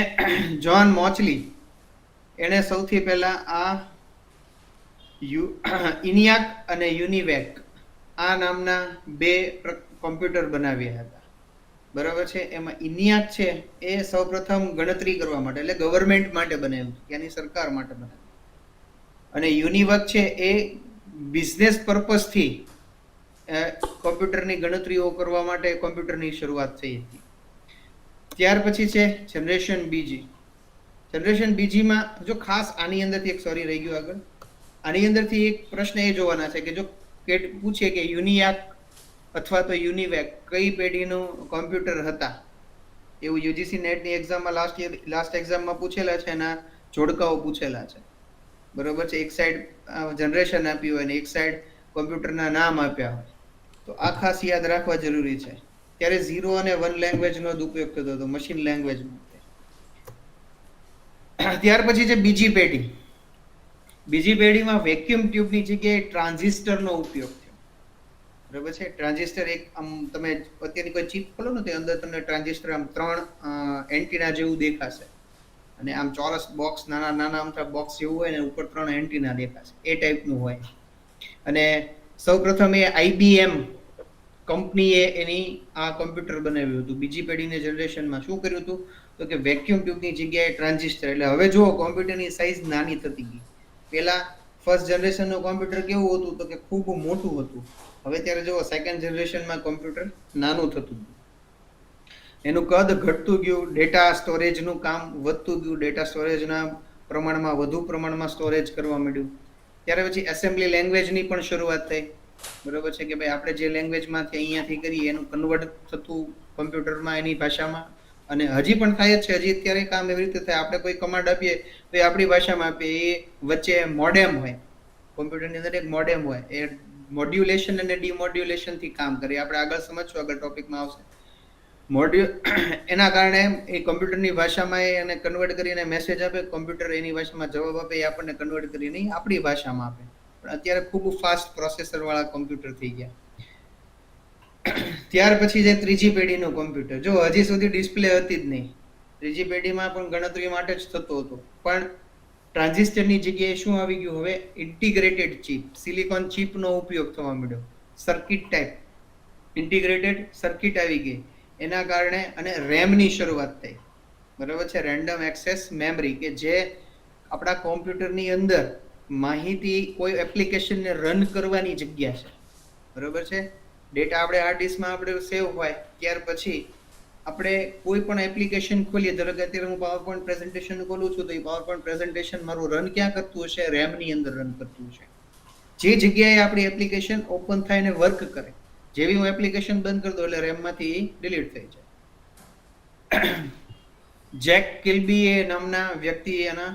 જ્હોન મોચલી એને સૌથી પહેલા આ ઇનિયાક અને યુનિવેક આ નામના બે કોમ્પ્યુટર બનાવ્યા હતા. બરાબર છે. એમાં ઇનિયાક છે એ સૌપ્રથમ ગણતરી કરવા માટે એટલે ગવર્મેન્ટ માટે બનાવ્યું, ત્યાંની સરકાર માટે બનાવ્યું. અને યુનિવર્ક છે એ બિઝનેસ પર્પઝથી કોમ્પ્યુટરની ગણતરીઓ કરવા માટે કોમ્પ્યુટરની શરૂઆત થઈ હતી. ત્યાર પછી છે જનરેશન બીજી. જનરેશન બીજીમાં જો ખાસ આની અંદરથી એક સોરી રહી ગયું આગળ, આની અંદરથી એક પ્રશ્ન એ જોવાના છે કે જો પૂછે કે યુનિયાક અથવા તો યુનિવેક કઈ પેઢીનું કોમ્પ્યુટર હતા, એવું યુજીસી નેટની એક્ઝામમાં લાસ્ટ એક્ઝામમાં પૂછેલા છે, એના જોડકાઓ પૂછેલા છે. બરોબર છે. એક સાઈડ જનરેશન આપ્યું હોય અને એક સાઈડ કોમ્પ્યુટરના નામ આપ્યા હોય, તો આ ખાસ યાદ રાખવા જરૂરી છે. ત્યારે 0 અને 1 લેંગ્વેજનો જ ઉપયોગ થતો હતો, મશીન લેંગ્વેજ માટે. ત્યાર પછી છે બીજી પેઢી. બીજી પેઢીમાં વેક્યુમ ટ્યુબની જગ્યાએ ટ્રાન્ઝિસ્ટરનો ઉપયોગ થયો. બરાબર છે. ટ્રાન્ઝિસ્ટર એક આમ તમે અત્યારની કોઈ ચીપ ખોલો ને તો અંદર તમને ટ્રાન્ઝિસ્ટર આમ 3 એન્ટીના જેવું દેખાશે, અને આમ ચોરસ બોક્સ નાના નાના અમથા બોક્સ જેવું હોય ને ઉપર 3 એન્ટીના દેખાશે, એ ટાઈપનું હોય. અને સૌપ્રથમ એ IBM કંપનીએ એની આ કોમ્પ્યુટર બનાવ્યું હતું. બીજી પેઢીની જનરેશનમાં શું કર્યું હતું તો કે વેક્યુમ ટ્યુબની જગ્યાએ ટ્રાન્ઝિસ્ટર. એટલે હવે જુઓ કોમ્પ્યુટરની સાઇઝ નાની થતી ગઈ. પહેલા ફર્સ્ટ જનરેશનનું કોમ્પ્યુટર કેવું હતું તો કે ખૂબ મોટું હતું. હવે ત્યારે જુઓ સેકન્ડ જનરેશનમાં કોમ્પ્યુટર નાનું થતું ગયું, એનું કદ ઘટતું ગયું, ડેટા સ્ટોરેજનું કામ વધતું ગયું, ડેટા સ્ટોરેજના પ્રમાણમાં વધુ પ્રમાણમાં સ્ટોરેજ કરવા માંડ્યું. ત્યાર પછી એસેમ્બલી લેંગ્વેજની પણ શરૂઆત થઈ. બરોબર છે કે ભાઈ આપણે જે લેંગ્વેજમાંથી અહીંયાથી કરીએ એનું કન્વર્ટ થતું કોમ્પ્યુટરમાં એની ભાષામાં, અને હજી પણ થાય જ છે. હજી અત્યારે કામ એવી રીતે થાય, આપણે કોઈ કમાન્ડ આપીએ તો એ આપણી ભાષામાં આપીએ, એ વચ્ચે મોડેમ હોય, કોમ્પ્યુટરની અંદર એક મોડેમ હોય, એ મોડ્યુલેશન અને ડિમોડ્યુલેશનથી કામ કરે. આપણે આગળ સમજશું, આગળ ટોપિકમાં આવશે. એના કારણે એ કોમ્પ્યુટરની ભાષામાં એને કન્વર્ટ કરીને મેસેજ આપે, કોમ્પ્યુટર એની ભાષામાં જવાબ આપે, એ આપણને કન્વર્ટ કરીને આપણી ભાષામાં આપે. પણ અત્યારે ખૂબ ફાસ્ટ પ્રોસેસર વાળા કોમ્પ્યુટર થઈ ગયા. ત્યાર પછી જે ત્રીજી પેઢીનું કોમ્પ્યુટર, જો હજી સુધી ડિસ્પ્લે હતી જ નહીં. ત્રીજી પેઢીમાં પણ ગણતરી માટે જ થતો હતો, પણ ટ્રાન્ઝિસ્ટરની જગ્યાએ શું આવી ગયું, હવે ઇન્ટિગ્રેટેડ ચિપ, સિલિકોન ચિપનો ઉપયોગ થવા માંડ્યો. સર્કિટ ટાઈપ ઇન્ટિગ્રેટેડ સર્કિટ આવી ગઈ એના કારણે, અને રેમની શરૂઆત થઈ. બરાબર છે. રેન્ડમ એક્સેસ મેમરી, કે જે આપણા કોમ્પ્યુટરની અંદર માહિતી કોઈ એપ્લિકેશનને રન કરવાની જગ્યા છે. બરાબર છે. ડેટા આપણે હાર્ડ ડિસ્કમાં આપણે સેવ હોય, ત્યાર પછી આપણે કોઈ પણ એપ્લિકેશન ખોલીએ, ધારો કે અત્યારે હું પાવરપોઈન્ટ પ્રેઝન્ટેશન ખોલું છું તો એ પાવરપોઈન્ટ પ્રેઝન્ટેશન મારું રન ક્યાં કરતું હશે, રેમની અંદર રન કરતું હશે. જે જગ્યાએ આપણી એપ્લિકેશન ઓપન થાય ને વર્ક કરે, જેવી હું એપ્લિકેશન બંધ કરી દઉં એટલે રેમમાંથી ડિલીટ થઈ જાય. જેક કિલ્બી એ નામના વ્યક્તિ એના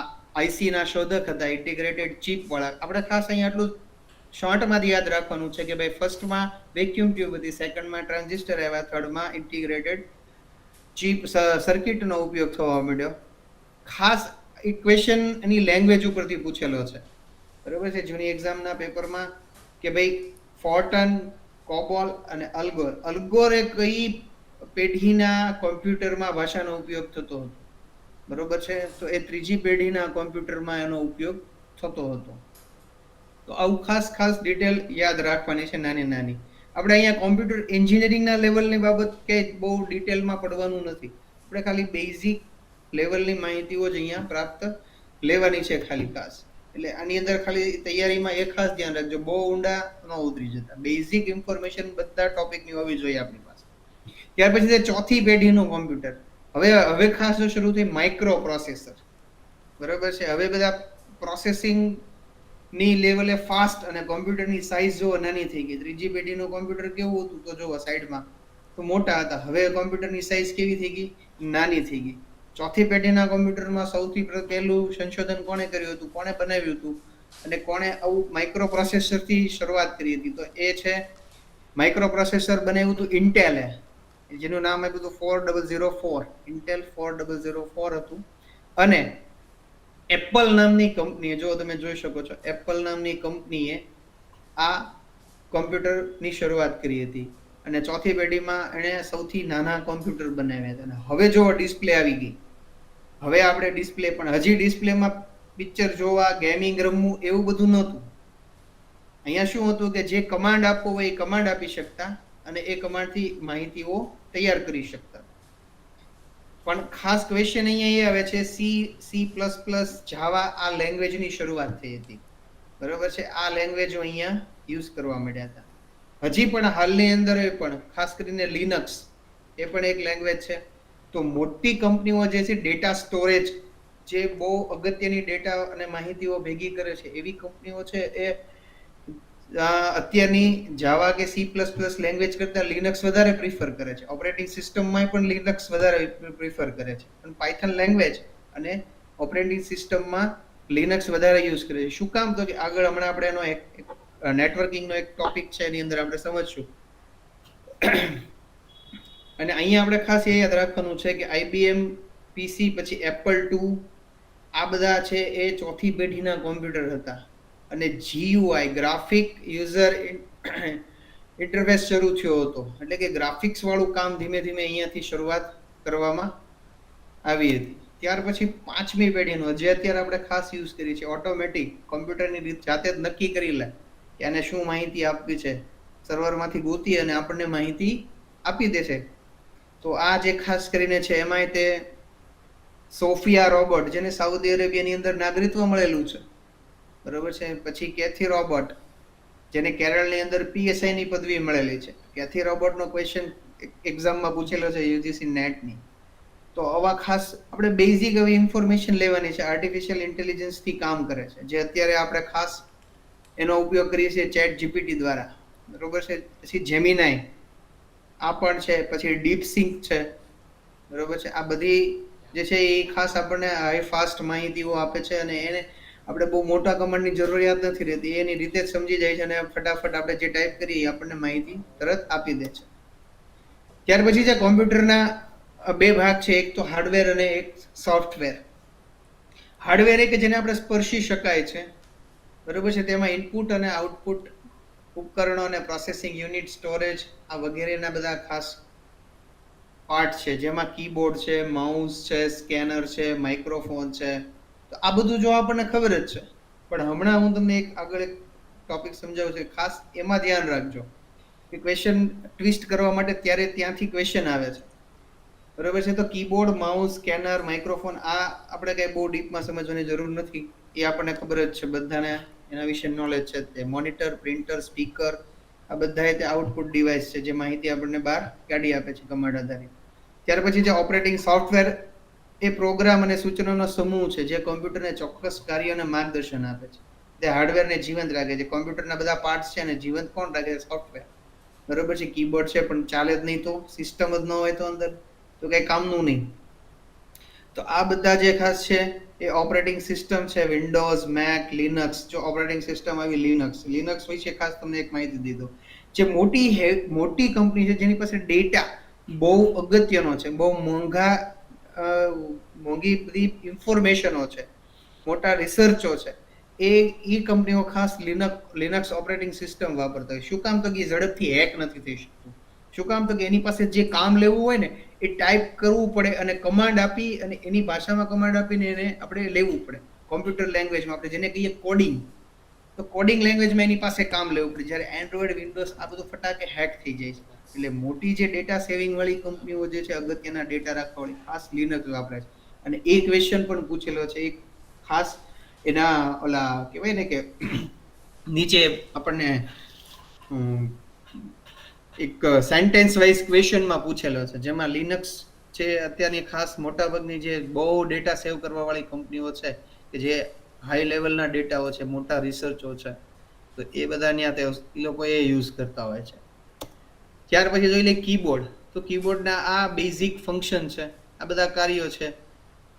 આઈસી ના શોધક હતા, ઇન્ટિગ્રેટેડ ચિપ વાળા. આપણે ખાસ અહીંયા આટલું શોર્ટમાં યાદ રાખવાનું છે કે ભાઈ ફર્સ્ટમાં વેક્યુમ ટ્યુબ હતી, સેકન્ડમાં ટ્રાન્ઝિસ્ટર આવ્યા, થર્ડમાં ઇન્ટિગ્રેટેડ ચિપ સર્કિટનો ઉપયોગ થવા માંડ્યો. ખાસ ઇક્વેશન એની લેંગ્વેજ ઉપરથી પૂછેલો છે. બરાબર છે. જૂની એક્ઝામના પેપરમાં કે ભાઈ ફોર્ટન, કોબોલ અને અલ્ગોર, અલ્ગોર એ કઈ પેઢીના કોમ્પ્યુટરમાં ભાષાનો ઉપયોગ થતો હતો. બરોબર છે. તો એ ત્રીજી પેઢીના કોમ્પ્યુટરમાં એનો ઉપયોગ થતો હતો. તો આવું ખાસ ખાસ ડિટેલ યાદ રાખવાની છે, નાની નાની. આપણે અહીંયા કોમ્પ્યુટર એન્જિનિયરિંગના લેવલની બાબત કે બહુ ડિટેલમાં પડવાનું નથી. આપણે ખાલી બેઝિક લેવલની માહિતીઓ જ અહીંયા પ્રાપ્ત લેવાની છે ખાલી ખાસ. એટલે આની અંદર ખાલી તૈયારીમાં એક ખાસ ધ્યાન રાખજો, બહુ ઊંડા ન ઉતરી જતા. બેઝિક ઇન્ફોર્મેશન બધા ટોપિકની હોવી જોઈએ આપણી પાસે. ત્યાર પછી ચોથી પેઢીનું કોમ્પ્યુટર. હવે ખાસ શરૂ થઈ માઇક્રો પ્રોસેસર. બરાબર છે. હવે બધા પ્રોસેસિંગ ની લેવલે ફાસ્ટ, અને કોમ્પ્યુટરની સાઇઝ જો નાની થઈ ગઈ. ત્રીજી પેઢીનું કોમ્પ્યુટર કેવું હતું તો જો સાઈડમાં તો મોટા હતા, હવે કોમ્પ્યુટરની સાઇઝ કેવી થઈ ગઈ, નાની થઈ ગઈ. ચોથી પેઢીના કોમ્પ્યુટરમાં સૌથી પહેલું સંશોધન કોણે કર્યું હતું, કોણે બનાવ્યું હતું, અને કોણે આવું માઇક્રો પ્રોસેસરથી શરૂઆત કરી હતી, તો એ છે માઇક્રો પ્રોસેસર બનાવ્યું હતું ઇન્ટેલે, જેનું નામ આપ્યું હતું 4004, ઇન્ટેલ 4004 હતું. અને એપલ નામની કંપનીએ, જો તમે જોઈ શકો છો, એપલ નામની કંપનીએ આ કોમ્પ્યુટરની શરૂઆત કરી હતી. અને ચોથી પેઢીમાં એણે સૌથી નાના કોમ્પ્યુટર બનાવ્યા હતા. અને હવે જો ડિસ્પ્લે આવી ગઈ, હવે આપણે ડિસ્પ્લે, પણ હજી ડિસ્પ્લેમાં પિક્ચર જોવા, ગેમિંગ રમવું એવું બધું નહોતું. અહીંયા શું હતું કે જે કમાન્ડ આપવો હોય એ કમાન્ડ આપી શકતા અને એ કમાન્ડથી માહિતીઓ તૈયાર કરી શકતા. પણ ખાસ ક્વેશ્ચન અહીંયા એ આવે છે, C++, જાવા આ લેંગ્વેજની શરૂઆત થઈ હતી, બરોબર છે. આ લેંગ્વેજો અહીંયા યુઝ કરવા માંડ્યા હતા. હજી પણ હાલની અંદર પણ ખાસ કરીને લિનક્સ એ પણ એક લેંગ્વેજ છે. તો મોટી કંપનીઓ જે છે ડેટા સ્ટોરેજ, જે બહુ અગત્યની ડેટા અને માહિતીઓ ભેગી કરે છે, એવી કંપનીઓ છે એ અત્યારની જાવા કે C++ લેંગ્વેજ કરતા લિનક્સ વધારે પ્રિફર કરે છે. ઓપરેટિંગ સિસ્ટમમાં પણ લિનક્સ વધારે પ્રિફર કરે છે, પણ પાયથન લેંગ્વેજ અને ઓપરેટિંગ સિસ્ટમમાં લિનક્સ વધારે યુઝ કરે છે. શું કામ? તો કે આગળ હમણાં આપણે એનો એક નેટવર્કિંગનો એક ટોપિક છે, એની અંદર આપણે સમજશું. અને અહીંયા આપણે ખાસ એ યાદ રાખવાનું છે કે IBM PC, પછી Apple II, આ બધા છે એ ચોથી પેઢીના કોમ્પ્યુટર હતા. અને GUI, ગ્રાફિક યુઝર ઇન્ટરફેસ શરૂ થયો હતો. એટલે કે ગ્રાફિક્સ વાળું કામ ધીમે ધીમે અહીંયાથી શરૂઆત કરવામાં આવી હતી. ત્યાર પછી પાંચમી પેઢીનો, જે અત્યારે આપણે ખાસ યુઝ કરીએ છીએ, ઓટોમેટિક, કોમ્પ્યુટરની રીત જાતે જ નક્કી કરી લે કે આને શું માહિતી આપવી છે, સર્વરમાંથી ગોતી અને આપણને માહિતી આપી દે છે. તો આ જે ખાસ કરીને છે એમાંય તે સોફિયા રોબોટ, જેને સાઉદી અરેબિયાની અંદર નાગરિકત્વ મળેલું છે, બરોબર છે. પછી કેથી રોબોટ, જેને કેરળની અંદર PSI ની પદવી મળેલી છે. કેથી રોબોટનો ક્વેશ્ચન એક્ઝામમાં પૂછેલો છે UGC નેટની. તો આવા ખાસ આપણે બેઝિક એવી ઇન્ફોર્મેશન લેવાની છે. આર્ટિફિશિયલ ઇન્ટેલિજન્સથી કામ કરે છે, જે અત્યારે આપણે ખાસ એનો ઉપયોગ કરીએ છીએ ChatGPT દ્વારા, બરોબર છે. પછી જેમિનાઈ આ પણ છે, પછી ડીપસિંક છે, બરોબર છે. આ બધી જે છે એ ખાસ આપણને હાઈ ફાસ્ટ માહિતીઓ આપે છે અને એને આપણે બહુ મોટા કમાન્ડની જરૂરિયાત નથી રહેતી. એની રીતે જ સમજી જાય છે અને ફટાફટ આપણે જે ટાઈપ કરીએ એ આપણને માહિતી તરત આપી દે છે. ત્યાર પછી જે કોમ્પ્યુટરના બે ભાગ છે, એક તો હાર્ડવેર અને એક સોફ્ટવેર. હાર્ડવેર એ કે જેને આપણે સ્પર્શી શકાય છે, બરોબર છે. તેમાં ઇનપુટ અને આઉટપુટ ઉપકરણો અને પ્રોસેસિંગ યુનિટ, સ્ટોરેજ, આ વગેરેના બધા ખાસ પાર્ટ છે, જેમાં કીબોર્ડ છે, માઉસ છે, સ્કેનર છે, માઇક્રોફોન છે. તો આ બધું જો આપણને ખબર જ છે, પણ હમણાં હું તમને એક આગળ એક ટોપિક સમજાવું છું, ખાસ એમાં ધ્યાન રાખજો કે ક્વેશ્ચન ટ્વિસ્ટ કરવા માટે ત્યારે ત્યાંથી ક્વેશ્ચન આવે છે, બરોબર છે. તો કીબોર્ડ, માઉસ, સ્કેનર, માઇક્રોફોન આ આપણે કઈ બહુ ડીપમાં સમજવાની જરૂર નથી, એ આપણને ખબર જ છે, બધાને એના વિશે નોલેજ છે. તે મોનિટર, પ્રિન્ટર, સ્પીકર, આ બધા તે આઉટપુટ ડિવાઇસ છે, જે માહિતી આપણને બહાર કાઢી આપે છે કમાન્ડ આધારિત. ત્યાર પછી જે ઓપરેટિંગ સોફ્ટવેર એ પ્રોગ્રામ અને સૂચનોનો સમૂહ છે, જે કોમ્પ્યુટરને ચોક્કસ કાર્ય અને માર્ગદર્શન આપે છે. તે હાર્ડવેરને જીવંત રાખે છે. કોમ્પ્યુટરના બધા પાર્ટ્સ છે અને જીવંત કોણ રાખે છે? સોફ્ટવેર, બરોબર છે. કીબોર્ડ છે પણ ચાલે જ નહીં તો, સિસ્ટમ જ ન હોય તો અંદર, તો કઈ કામનું નહીં. તો આ બધા જે ખાસ છે એ ઓપરેટિંગ સિસ્ટમ છે, વિન્ડોઝ, મેક, લિનક્સ. જો ઓપરેટિંગ સિસ્ટમ આવી લિનક્સ વિશે ખાસ તમને એક માહિતી દીધો. જે મોટી કંપની છે, જેની પાસે ડેટા બહુ અગત્યનો છે, બહુ મોંઘી બધી ઇન્ફોર્મેશનો છે, મોટા રિસર્ચો છે, એ કંપનીઓ ખાસ લિનક્સ ઓપરેટિંગ સિસ્ટમ વાપરતા હોય. શું કામ? તો કે ઝડપથી હેક નથી થઈ શકતું. શું કામ? તો કે એની પાસે જે કામ લેવું હોય ને એ ટાઈપ કરવું પડે અને કમાન્ડ આપી અને એની ભાષામાં કમાન્ડ આપીને એને આપણે લેવું પડે. કોમ્પ્યુટર લેંગ્વેજમાં આપણે જેને કહીએ કોડિંગ, તો કોડિંગ લેંગ્વેજમાં એની પાસે કામ લેવું પડે. જ્યારે એન્ડ્રોઈડ, વિન્ડોઝ આ બધું ફટાકે હેક થઈ જાય છે. એટલે મોટી જે ડેટા સેવિંગ વાળી કંપનીઓ જે છે, અગત્યના ડેટા રાખવા વાળી, ખાસ લિનક્સ વાપરે છે. અને એ ક્વેશ્ચન પણ પૂછેલો છે, એક ખાસ એના ઓલા કહેવાય ને કે નીચે આપણને એક સેન્ટેન્સ વાઇઝ ક્વેશ્ચનમાં પૂછેલો છે, જેમાં લિનક્સ છે અત્યારની ખાસ મોટાભાગની જે બહુ ડેટા સેવ કરવા વાળી કંપનીઓ છે, કે જે હાઈ લેવલના ડેટાઓ છે, મોટા રિસર્ચો છે, તો એ બધા ત્યાં એ લોકો એ યુઝ કરતા હોય છે. ત્યાર પછી જોઈ લે કીબોર્ડ. તો કીબોર્ડના આ બેઝિક ફંક્શન છે, આ બધા કાર્યો છે,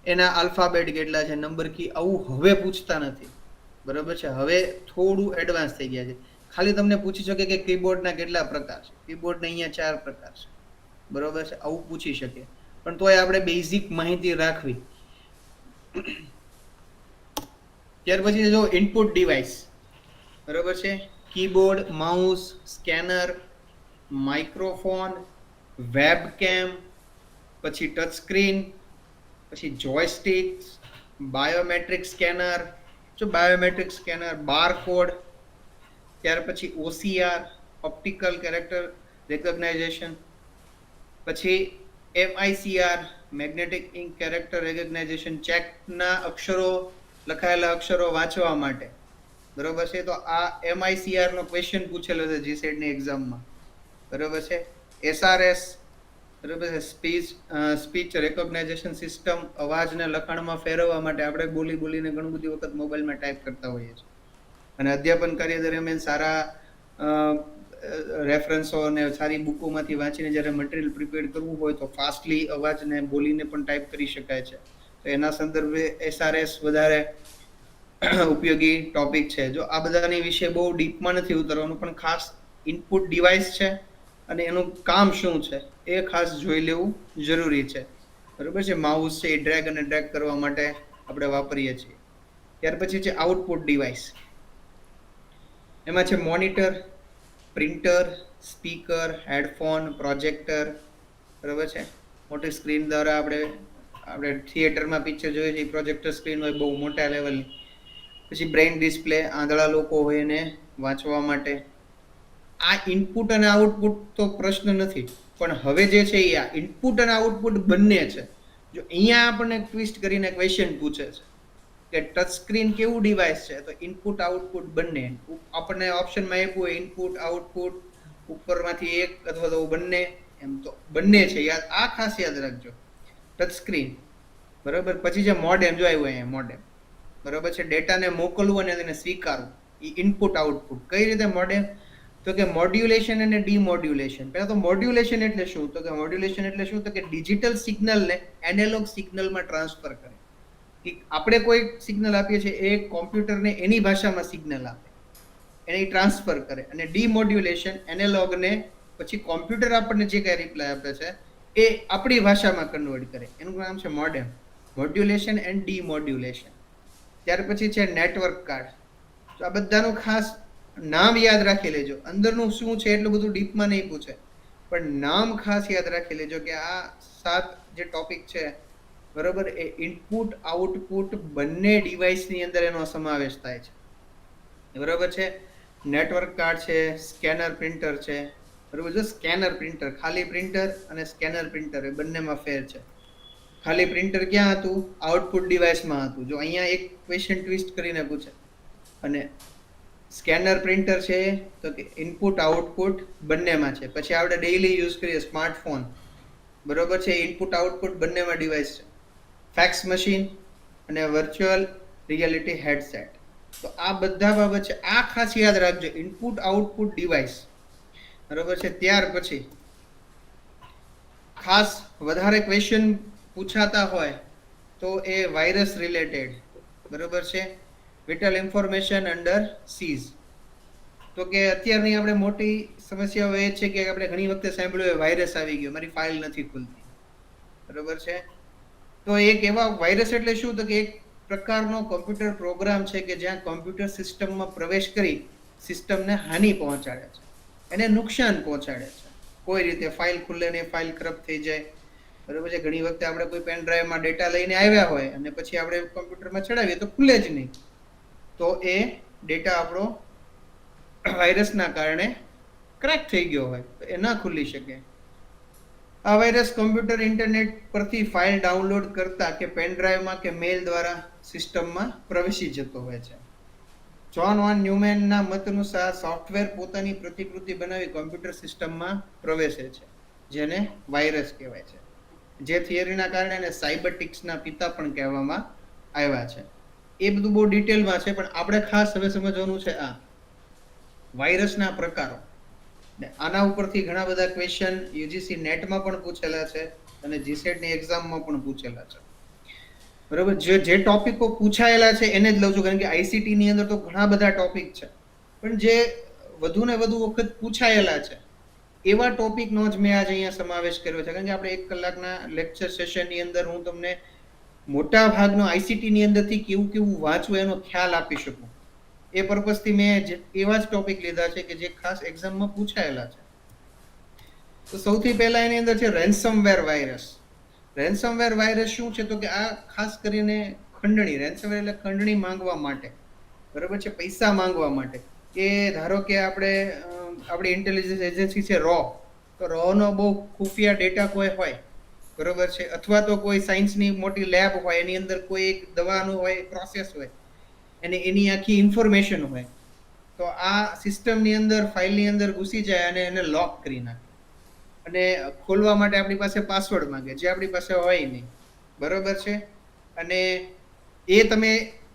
એના આલ્ફાબેટ કેટલા છે, નંબર કી, આવું હવે પૂછતા નથી, બરોબર છે. હવે થોડું એડવાન્સ થઈ ગયા છે. ખાલી તમને પૂછી શકે કે કીબોર્ડના કેટલા પ્રકાર છે, કીબોર્ડના અહીંયા 4 પ્રકાર છે, બરોબર છે, આવું પૂછી શકે. પણ તોય આપણે બેઝિક માહિતી રાખવી. ત્યાર પછી જો ઇનપુટ ડિવાઇસ, બરોબર છે, keyboard, mouse, scanner, microphone, webcam, પછી ટચ સ્ક્રીન, પછી joysticks, biometric scanner, biometric scanner, barcode, ત્યાર પછી OCR, ઓપ્ટિકલ કેરેક્ટર રેકોગ્નાઇઝેશન, પછી MICR, magnetic ink character recognition, ચેકના અક્ષરો, લખાયેલા અક્ષરો વાંચવા માટે, બરોબર છે. તો આ MICR નો ક્વેશ્ચન પૂછેલો છે જીસેટ ની એક્ઝામમાં, બરોબર છે. SRS, બરોબર છે, સ્પીચ રેકોગ્નાઇઝેશન સિસ્ટમ, અવાજને લખાણમાં ફેરવવા માટે આપણે બોલીને ઘણું બધી વખત મોબાઈલમાં ટાઈપ કરતા હોઈએ છીએ, અને અધ્યાપન કાર્ય દરમિયાન સારા રેફરન્સો અને સારી બુકોમાંથી વાંચીને જ્યારે મટીરિયલ પ્રિપેર કરવું હોય તો ફાસ્ટલી અવાજને બોલીને પણ ટાઈપ કરી શકાય છે. તો એના સંદર્ભે SRS વધારે ઉપયોગી ટોપિક છે. જો આ બધાની વિશે બહુ ડીપમાં નથી ઉતરવાનું, પણ ખાસ ઇનપુટ ડિવાઇસ છે અને એનું કામ શું છે એ ખાસ જોઈ લેવું જરૂરી છે, બરોબર છે. માઉસ છે એ ડ્રેગ અને ડ્રેગ કરવા માટે આપણે વાપરીએ છીએ. ત્યાર પછી છે આઉટપુટ ડિવાઇસ. એમાં છે monitor, printer, speaker, headphone, projector, બરોબર છે. મોટી સ્ક્રીન દ્વારા આપણે થિયેટરમાં પિક્ચર જોઈએ છીએ, પ્રોજેક્ટર સ્ક્રીન હોય બહુ મોટા લેવલની. પછી બ્રેઇન ડિસ્પ્લે, આંધળા લોકો હોય એને વાંચવા માટે. આ ઇનપુટ અને આઉટપુટ તો પ્રશ્ન નથી, પણ હવે જે છે એ આ ઇનપુટ અને આઉટપુટ બંને છે. જો અહીંયા આપણને ટ્વિસ્ટ કરીને ક્વેશ્ચન પૂછે છે કે ટચ સ્ક્રીન કેવું ડિવાઇસ છે, તો ઇનપુટ આઉટપુટ બંને. આપણને ઓપ્શનમાં આપ્યું હોય ઇનપુટ આઉટપુટ, ઉપરમાંથી એક અથવા તો બંને, એમ તો બંને છે. આ ખાસ યાદ રાખજો, ટચ સ્ક્રીન, બરોબર. પછી જે મોડેમ જો આવ્યું અહીંયા મોડેમ, બરોબર છે, ડેટાને મોકલવું અને તેને સ્વીકારવું, એ ઇનપુટ આઉટપુટ. કઈ રીતે મોડેમ? તો કે મોડ્યુલેશન અને ડીમોડ્યુલેશન. પહેલા તો મોડ્યુલેશન એટલે શું? તો કે મોડ્યુલેશન એટલે શું? તો કે ડિજિટલ સિગ્નલને એનાલોગ સિગ્નલમાં ટ્રાન્સફર કરે. આપણે કોઈ સિગ્નલ આપીએ છીએ એ કોમ્પ્યુટરને એની ભાષામાં સિગ્નલ આપે, એને ટ્રાન્સફર કરે. અને ડીમોડ્યુલેશન એનાલોગને પછી કોમ્પ્યુટર આપણને જે કાંઈ રિપ્લાય આપે છે એ આપણી ભાષામાં કન્વર્ટ કરે. એનું નામ છે મોડેમ. Modulation and ડીમોડ્યુલેશન. ત્યાર પછી છે નેટવર્ક કાર્ડ. તો આ બધાનું ખાસ નામ યાદ રાખી લેજો. અંદરનું શું છે એટલું બધું ડીપમાં નહીં પૂછે, પણ નામ ખાસ યાદ રાખી લેજો કે આ 7 જે ટોપિક છે, બરોબર, એ ઇનપુટ આઉટપુટ બંને ડિવાઇસની અંદર એનો સમાવેશ થાય છે, બરોબર છે. નેટવર્ક કાર્ડ છે, સ્કેનર પ્રિન્ટર છે, બરોબર છે. સ્કેનર પ્રિન્ટર, ખાલી પ્રિન્ટર અને સ્કેનર પ્રિન્ટર એ બંનેમાં ફેર છે. ખાલી પ્રિન્ટર ક્યાં હતું? આઉટપુટ ડિવાઇસમાં હતું. જો અહીંયા એક ક્વેશ્ચન ટ્વિસ્ટ કરીને પૂછે. અને સ્કેનર પ્રિન્ટર છે તો કે ઇનપુટ આઉટપુટ બંનેમાં છે. પછી આપણે ડેઈલી યુઝ કરીએ સ્માર્ટફોન, બરોબર છે, ઇનપુટ આઉટપુટ બંનેમાં ડિવાઇસ છે. ફેક્સ મશીન અને વર્ચ્યુઅલ રિયાલિટી હેડસેટ. તો આ બધા બાબત છે, આ ખાસ યાદ રાખજો, ઇનપુટ આઉટપુટ ડિવાઇસ, બરોબર છે. ત્યાર પછી ખાસ વધારે ક્વેશ્ચન પૂછાતા હોય તો એ વાયરસ રિલેટેડ, બરોબર છે. Vital information under siege. તો કે અત્યારની આપણે મોટી સમસ્યાઓ એ છે કે આપણે ઘણી વખતે સાંભળ્યું વાયરસ આવી ગયો, મારી ફાઇલ નથી ખુલતી, બરોબર છે. તો એક એવા વાયરસ એટલે શું? તો કે એક પ્રકારનો કોમ્પ્યુટર પ્રોગ્રામ છે કે જ્યાં કોમ્પ્યુટર સિસ્ટમમાં પ્રવેશ કરી સિસ્ટમને હાનિ પહોંચાડે છે, એને નુકસાન પહોંચાડે છે. કોઈ રીતે ફાઇલ ખુલે ને ફાઇલ કરપ્ટ થઈ જાય, બરોબર છે. ઘણી વખતે આપણે કોઈ પેન ડ્રાઈવમાં ડેટા લઈને આવ્યા હોય અને પછી આપણે કોમ્પ્યુટરમાં ચડાવીએ તો ખુલે જ નહીં, તો એ ડેટા આપણો વાયરસના કારણે ક્રેક થઈ ગયો હોય તો એ ના ખુલી શકે. આ વાયરસ કોમ્પ્યુટર ઇન્ટરનેટ પરથી ફાઇલ ડાઉનલોડ કરતા કે પેન ડ્રાઈવમાં કે મેલ દ્વારા સિસ્ટમમાં પ્રવેશી જતો હોય છે. જ્હોન વાન ન્યુમેનના મત અનુસાર સોફ્ટવેર પોતાની પ્રતિકૃતિ બનાવી કોમ્પ્યુટર સિસ્ટમમાં પ્રવેશે છે, જેને વાયરસ કહેવાય છે. જે થિયરીના કારણે એને સાયબરટિક્સના પિતા પણ કહેવામાં આવ્યા છે. એ બધું બહુ ડિટેલમાં છે, પણ આપણે ખાસ હવે સમજવાનું છે આ વાયરસના પ્રકારો. આના ઉપરથી ઘણા બધા ક્વેશ્ચન યુજીસી નેટમાં પણ પૂછેલા છે અને જીસેટની એક્ઝામમાં પણ પૂછેલા છે, બરોબર. જે ટોપિકો પૂછાયેલા છે એને જ લઉં છું, કારણ કે આઈસીટી ની અંદર તો ઘણા બધા ટોપિક છે, પણ જે વધુ ને વધુ વખત પૂછાયેલા છે એવા ટોપિકનો જ મેં આજે અહીંયા સમાવેશ કર્યો છે. કારણ કે આપણે 1 કલાકના લેક્ચર સેશનની અંદર હું તમને મોટા ભાગનો આઈસીટી ની અંદરથી કેવું કેવું વાંચવું એનો ખ્યાલ આપી શકું. એ પર્પઝથી મેં એવા જ ટોપિક લીધા છે કે જે ખાસ એક્ઝામમાં પૂછાયેલા છે. તો સૌથી પહેલા એની અંદર છે રેન્સમવેર વાયરસ. રેન્સમવેર વાયરસ શું છે? તો કે આ ખાસ કરીને ખંડણી, રેન્સમવેર એટલે ખંડણી માંગવા માટે, બરાબર છે, પૈસા માંગવા માટે. કે ધારો કે આપણી ઇન્ટેલિજન્સ એજન્સી છે રો, તો રો નો બહુ ખુફિયા ડેટા કોઈ હોય, બરોબર છે, અથવા તો કોઈ સાયન્સની મોટી લેબ હોય, એની અંદર કોઈ એક દવાનું હોય, પ્રોસેસ હોય, અને એની આખી ઇન્ફોર્મેશન હોય, તો આ સિસ્ટમની અંદર, ફાઇલની અંદર ઘૂસી જાય અને એને લોક કરી નાખે. અને ખોલવા માટે આપણી પાસે પાસવર્ડ માંગે, જે આપણી પાસે હોય નહીં, બરોબર છે. અને એ તમે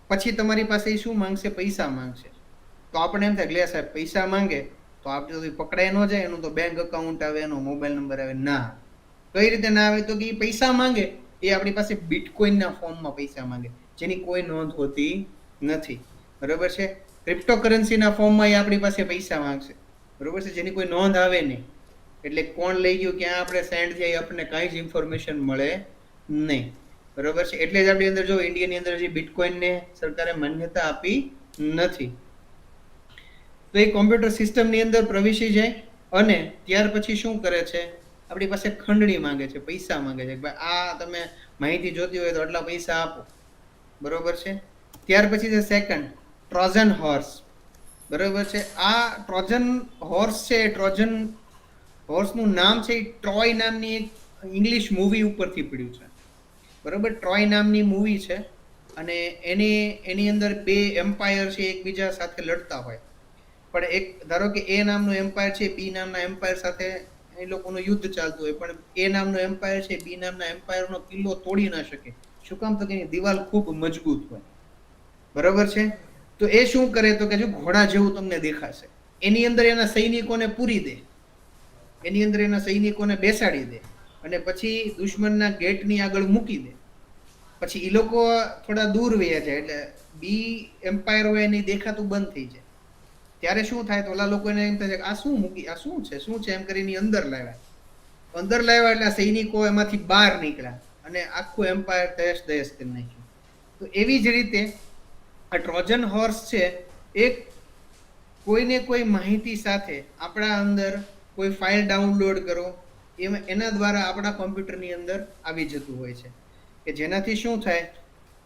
પછી તમારી પાસે શું માંગશે? પૈસા માંગશે. તો આપણે એમ થાય લે સાહેબ પૈસા માંગે તો આપણે તો પકડાય ન જાય, એનું તો બેંક અકાઉન્ટ આવે, એનો મોબાઈલ નંબર આવે. ના, કઈ રીતે ના આવે? તો કે એ પૈસા માંગે એ આપણી પાસે બિટકોઇનના ફોર્મમાં પૈસા માંગે, જેની કોઈ નોંધ હોતી નથી, બરોબર છે. ક્રિપ્ટોકરન્સીના ફોર્મમાં એ આપણી પાસે પૈસા માંગશે, બરોબર છે, જેની કોઈ નોંધ આવે નહીં. એટલે કોણ લઈ ગયું, ક્યાં આપણે સેન્ડ થયા, આપણને કાંઈ જ ઇન્ફોર્મેશન મળે નહીં, બરોબર છે. એટલે જ આપણી અંદર જો ઇન્ડિયાની અંદર જે બિટકોઇનને સરકારે માન્યતા આપી નથી. તો એ કોમ્પ્યુટર સિસ્ટમની અંદર પ્રવેશી જાય અને ત્યાર પછી શું કરે છે? આપણી પાસે ખંડણી માંગે છે, પૈસા માંગે છે. ભાઈ આ તમે માહિતી જોતી હોય તો આટલા પૈસા આપો, બરોબર છે. ત્યાર પછી છે સેકન્ડ, ટ્રોજન હોર્સ, બરોબર છે. આ ટ્રોજન હોર્સ છે, ટ્રોજન હોર્સનું નામ છે ટ્રોય નામની એક ઇંગ્લિશ મૂવી ઉપરથી પડ્યું છે, બરોબર. ટ્રોય નામની મૂવી છે અને એની અંદર બે એમ્પાયર છે એકબીજા સાથે લડતા હોય. પણ એક ધારો કે એ નામનો એમ્પાયર છે બી નામના એમ્પાયર સાથે એ લોકોનું યુદ્ધ ચાલતું હોય, પણ એ નામનો એમ્પાયર છે બી નામના એમ્પાયરનો કિલ્લો તોડી ના શકે. શું કામ? તો કે એની દિવાલ ખૂબ મજબૂત હોય, બરોબર છે. તો એ શું કરે? તો કે જો ઘોડા જેવું તમને દેખાશે, એની અંદર એના સૈનિકોને પૂરી દે, એની અંદર એના સૈનિકોને બેસાડી દે અને પછી દુશ્મનના ગેટની આગળ મૂકી દે. પછી એ લોકો થોડા દૂર વયા જાય એટલે બી એમ્પાયર હોય એની દેખાતું બંધ થઈ જાય. ત્યારે શું થાય? તો ઓલા લોકો એને એમ થાય કે આ શું મૂકી, આ શું છે, શું છે એમ કરીને અંદર લાવ્યા. અંદર લાવ્યા એટલે સૈનિકો એમાંથી બહાર નીકળ્યા અને આખું એમ્પાયર તહેશ નહેશ કરી નાખ્યું. તો એવી જ રીતે આ ટ્રોજન હોર્સ છે એક કોઈને કોઈ માહિતી સાથે આપણા અંદર કોઈ ફાઇલ ડાઉનલોડ કરો, એના દ્વારા આપણા કોમ્પ્યુટરની અંદર આવી જતું હોય છે. કે જેનાથી શું થાય?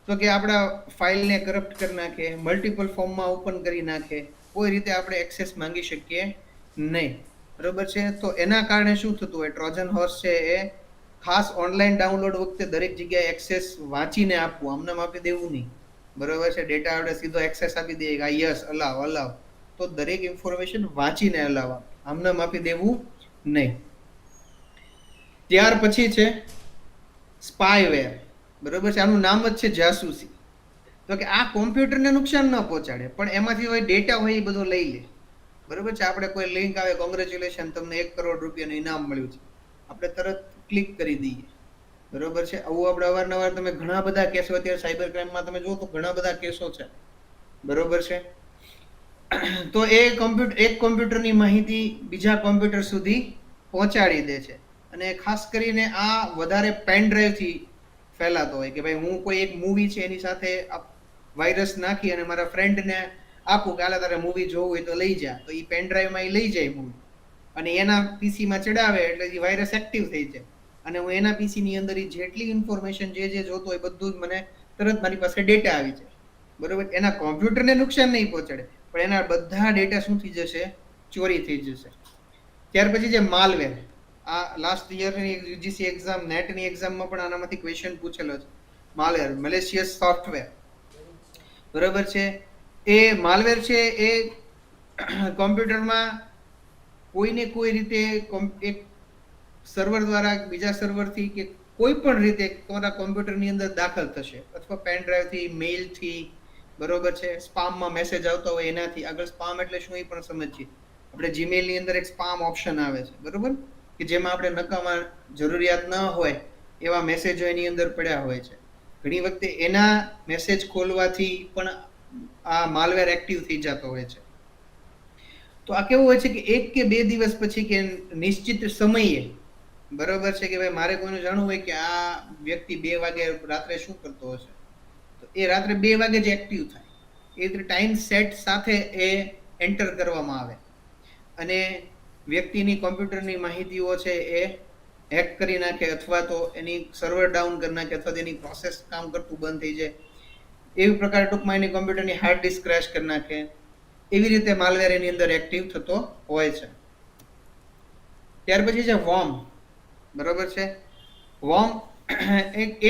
તો કે આપણા ફાઇલને કરપ્ટ કરી નાખે, મલ્ટિપલ ફોર્મમાં ઓપન કરી નાખે, કોઈ રીતે આપણે એક્સેસ માંગી શકીએ નહીં, બરોબર છે. તો એના કારણે શું થતું હોય? ટ્રોજન હોર્સ છે એ ખાસ ઓનલાઈન ડાઉનલોડ વખતે દરેક જગ્યાએ એક્સેસ વાંચીને આપવું, આમને આપી દેવું નહીં, બરોબર છે. ડેટા આપણે સીધો એક્સેસ આપી દઈએ કે યસ અલાવ, તો દરેક ઇન્ફોર્મેશન વાંચીને અલાવવા, આમને આપી દેવું નહીં. ત્યાર પછી છે સ્પાયવેર, બરોબર છે. આનું નામ જ છે જાસૂસી. તો કે આ કોમ્પ્યુટરને નુકસાન ન પહોંચાડે, પણ એમાંથી હોય ડેટા હોય એ બધો લઈ લે, બરોબર છે. આપણે કોઈ લિંક આવે, કોંગ્રેચ્યુલેશન તમને 1 કરોડ રૂપિયાનું ઇનામ મળ્યું છે, આપણે તરત ક્લિક કરી દઈએ, બરોબર છે. આવું આપણે અવારનવાર તમે ઘણા બધા કેસો અત્યારે સાયબર ક્રાઇમમાં તમે જુઓ તો ઘણા બધા કેસો છે, બરોબર છે. તો એ એક કોમ્પ્યુટરની માહિતી બીજા કોમ્પ્યુટર સુધી પહોંચાડી દે છે. અને ખાસ કરીને આ વધારે પેન ડ્રાઈવથી ફેલાતો હોય કે ભાઈ હું કોઈ એક મૂવી છે એની સાથે વાયરસ નાખી અને મારા ફ્રેન્ડને આપું કે આલા તારે મૂવી જોવું હોય તો લઈ જા, તો એ પેન ડ્રાઈવમાં એ લઈ જાય મૂવી અને એના પીસીમાં ચડાવે એટલે એ વાયરસ એક્ટિવ થઈ જાય અને હું એના પીસીની અંદર જેટલી ઇન્ફોર્મેશન જે જોતો હોય બધું જ મને તરત મારી પાસે ડેટા આવી જાય, બરોબર. એના કોમ્પ્યુટરને નુકસાન નહીં પહોંચાડે, પણ એના બધા ડેટા શું થઈ જશે? ચોરી થઈ જશે. ત્યાર પછી જે માલવેર, આ લાસ્ટ યરની યુજીસી એક્ઝામ, નેટની એક્ઝામમાં પણ આનામાંથી ક્વેશ્ચન પૂછેલો છે. માલવેર, મેલિશિયસ સોફ્ટવેર, બરોબર છે. એ માલવેર છે એ કોમ્પ્યુટરમાં કોઈને કોઈ રીતે એક સર્વર દ્વારા બીજા સર્વરથી કે કોઈ પણ રીતે તમારા કોમ્પ્યુટરની અંદર દાખલ થશે, અથવા પેન ડ્રાઈવથી, મેઇલથી, બરોબર છે. સ્પામમાં મેસેજ આવતો હોય એનાથી. આગળ સ્પામ એટલે શું એ પણ સમજીએ. આપણે જીમેલની અંદર એક સ્પામ ઓપ્શન આવે છે, બરોબર, કે જેમાં આપણે નકામા જરૂરિયાત ન હોય એવા મેસેજો એની અંદર પડ્યા હોય છે. ઘણી વખતે એના મેસેજ ખોલવાથી પણ આ માલવેર એક્ટિવ થઈ જતો હોય છે. તો આ કેવું હોય છે કે 1 કે 2 દિવસ પછી કે નિશ્ચિત સમયે, બરોબર છે, કે ભાઈ મારે કોઈનું જાણવું હોય કે આ વ્યક્તિ 2 વાગે રાત્રે શું કરતો હશે, તો એ રાત્રે 2 વાગે જ એક્ટિવ થાય. એ રીતે ટાઈમ સેટ સાથે એ એન્ટર કરવામાં આવે અને વ્યક્તિની કોમ્પ્યુટરની માહિતીઓ છે એ હેક કરી નાખે, અથવા તો એની સર્વર ડાઉન કરી નાખે, અથવા તો એની પ્રોસેસ કામ કરતું બંધ થઈ જાય, એવી પ્રકારે ટૂંકમાં એની કોમ્પ્યુટરની હાર્ડ ડિસ્ક ક્રેશ કરી નાખે. એવી રીતે માલવેર એની અંદર એક્ટિવ થતો હોય છે. ત્યાર પછી છે વોર્મ, બરોબર છે. વોર્મ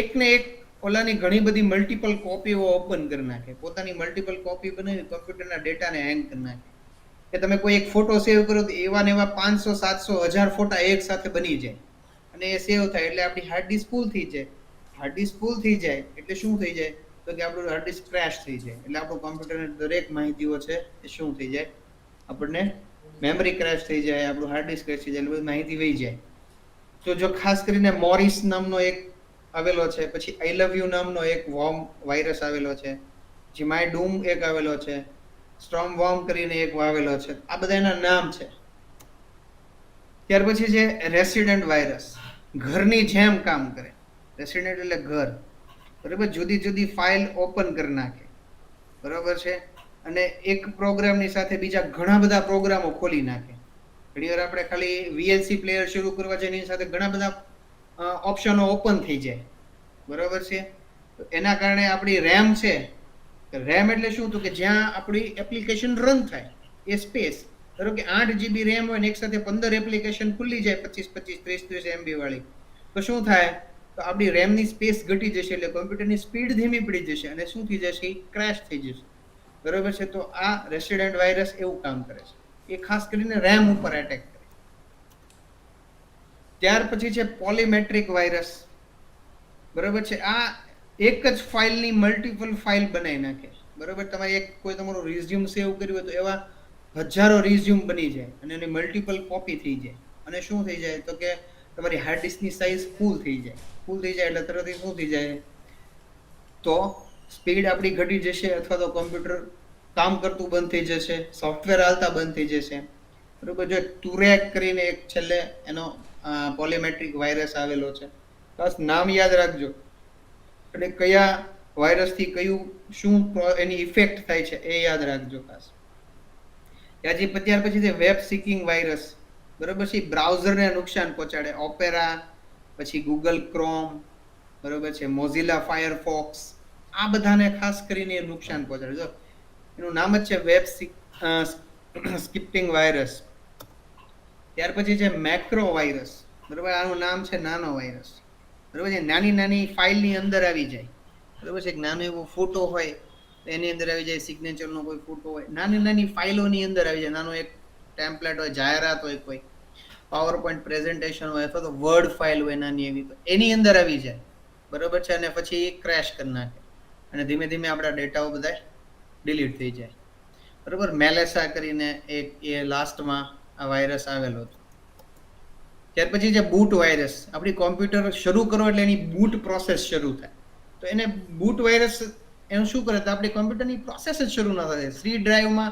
એક ને એક ઓલાની ઘણી બધી મલ્ટિપલ કોપીઓ ઓપન કરી નાખે, પોતાની મલ્ટિપલ કોપી બનાવી કોમ્પ્યુટરના ડેટાને હેંગ કરી નાખે. કે તમે કોઈ એક ફોટો સેવ કરો તો એવા ને એવા 500 700 1000 ફોટા એક સાથે બની જાય અને એ સેવ થાય એટલે આપણી હાર્ડ ડિસ્ક ફૂલ થઈ જાય. હાર્ડ ડિસ્ક ફૂલ થઈ જાય એટલે શું થઈ જાય, તો કે આપણું હાર્ડ ડિસ્ક ક્રેશ થઈ જાય, એટલે આપણું કોમ્પ્યુટરની દરેક માહિતીઓ છે એ શું થઈ જાય, આપણને મેમરી ક્રેશ થઈ જાય, આપણું હાર્ડ ડિસ્ક ક્રેશ થઈ જાય, એટલે બધી માહિતી વહી જાય. તો જો ખાસ કરીને મોરિસ નામનો એક આવેલો છે, પછી આઈ લવ યુ નામનો એક વોર્મ વાયરસ આવેલો છે, પછી માય ડૂમ એક આવેલો છે, સ્ટ્રોમ વોર્મ કરીને એક આવેલો છે. આ બધા એના નામ છે. ત્યાર પછી છે રેસિડન્ટ વાયરસ, ઘરની જેમ કામ કરે. રેસિડન્ટ એટલે ઘર, બરાબર. જુદી જુદી ફાઇલ ઓપન કરી નાખે, બરાબર છે, અને એક પ્રોગ્રામની સાથે બીજા ઘણા બધા પ્રોગ્રામો ખોલી નાખે. ઘણીવાર આપણે ખાલી VLC પ્લેયર શરૂ કરવા જઈએ એની સાથે ઘણા બધા ઓપ્શનો ઓપન થઈ જાય, બરાબર છે. તો એના કારણે આપણી રેમ છે, રેમ એટલે શું, તો કે જ્યાં આપણી એપ્લિકેશન રન થાય એ સ્પેસ. ધારો કે 8 GB રેમ હોય ને એક સાથે 15 એપ્લિકેશન ખુલી જાય 25 30 MB વાળી, તો શું થાય, તો આપણી રેમની સ્પેસ ઘટી જશે, એટલે કોમ્પ્યુટરની સ્પીડ ધીમી પડી જશે અને શું થઈ જશે, ક્રેશ થઈ જશે, બરાબર છે. તો આ રેસિડન્ટ વાયરસ એવું કામ કરે છે, એ ખાસ કરીને રેમ ઉપર એટેક કરે. ત્યાર પછી છે પોલીમેટ્રિક વાયરસ, બરાબર છે. આ એક જ ફાઇલની મલ્ટિપલ ફાઇલ બનાવી નાખે, બરાબર. તમારે કોઈ તમારું રિઝ્યુમ સેવ કર્યું હોય તો એવા હજારો રિઝ્યુમ બની જાય અને એની મલ્ટિપલ કોપી થઈ જાય, અને શું થઈ જાય, તો કે તમારી હાર્ડ ડિસ્કની સાઇઝ ફૂલ થઈ જાય. ફૂલ થઈ જાય એટલે તરત શું થઈ જાય, તો સ્પીડ આપણી ઘટી જશે, અથવા તો કોમ્પ્યુટર કામ કરતું બંધ થઈ જશે, સોફ્ટવેર હાલતા બંધ થઈ જશે, બરોબર. જો ટુરેક કરીને એક છેલ્લે એનો પોલીમેટ્રિક વાયરસ આવેલો છે, ખાસ નામ યાદ રાખજો, અને કયા વાયરસથી કયું શું એની ઇફેક્ટ થાય છે એ યાદ રાખજો ખાસ. ત્યાર પછી છે વેબ સિકિંગ વાયરસ, બરોબર છે. બ્રાઉઝરને નુકસાન પહોંચાડે, ઓપેરા, પછી ગૂગલ ક્રોમ, બરોબર છે, મોઝિલા ફાયરફોક્સ, આ બધાને ખાસ કરીને નુકસાન પહોંચાડે. જો એનું નામ જ છે વેબ સ્કિપિંગ વાયરસ. ત્યાર પછી છે મેક્રો વાયરસ, બરોબર. આનું નામ છે નાનો વાયરસ, બરોબર છે. નાની નાની ફાઇલની અંદર આવી જાય, બરોબર છે. નાનો એવો ફોટો હોય એની અંદર આવી જાય, સિગ્નેચરનો કોઈ ફોટો હોય, નાની નાની ફાઇલોની અંદર આવી જાય, નાનો એક ટેમ્પલેટ હોય, જાહેરાત હોય, કોઈ પાવર પોઈન્ટ પ્રેઝન્ટેશન હોય, અથવા તો વર્ડ ફાઇલ હોય નાની એવી, તો એની અંદર આવી જાય, બરોબર છે. અને પછી એ ક્રેશ કરી નાખે અને ધીમે ધીમે આપણા ડેટાઓ બધા ડિલીટ થઈ જાય, બરોબર. મેલેસા કરીને એક એ લાસ્ટમાં આ વાયરસ આવેલો હતો. ત્યાર પછી છે બૂટ વાયરસ. આપણી કોમ્પ્યુટર શરૂ કરો એટલે એની બૂટ પ્રોસેસ શરૂ થાય, તો એને બૂટ વાયરસ એનું શું કરે, તો આપણી કોમ્પ્યુટરની પ્રોસેસ જ શરૂ ના થાય. સી ડ્રાઈવમાં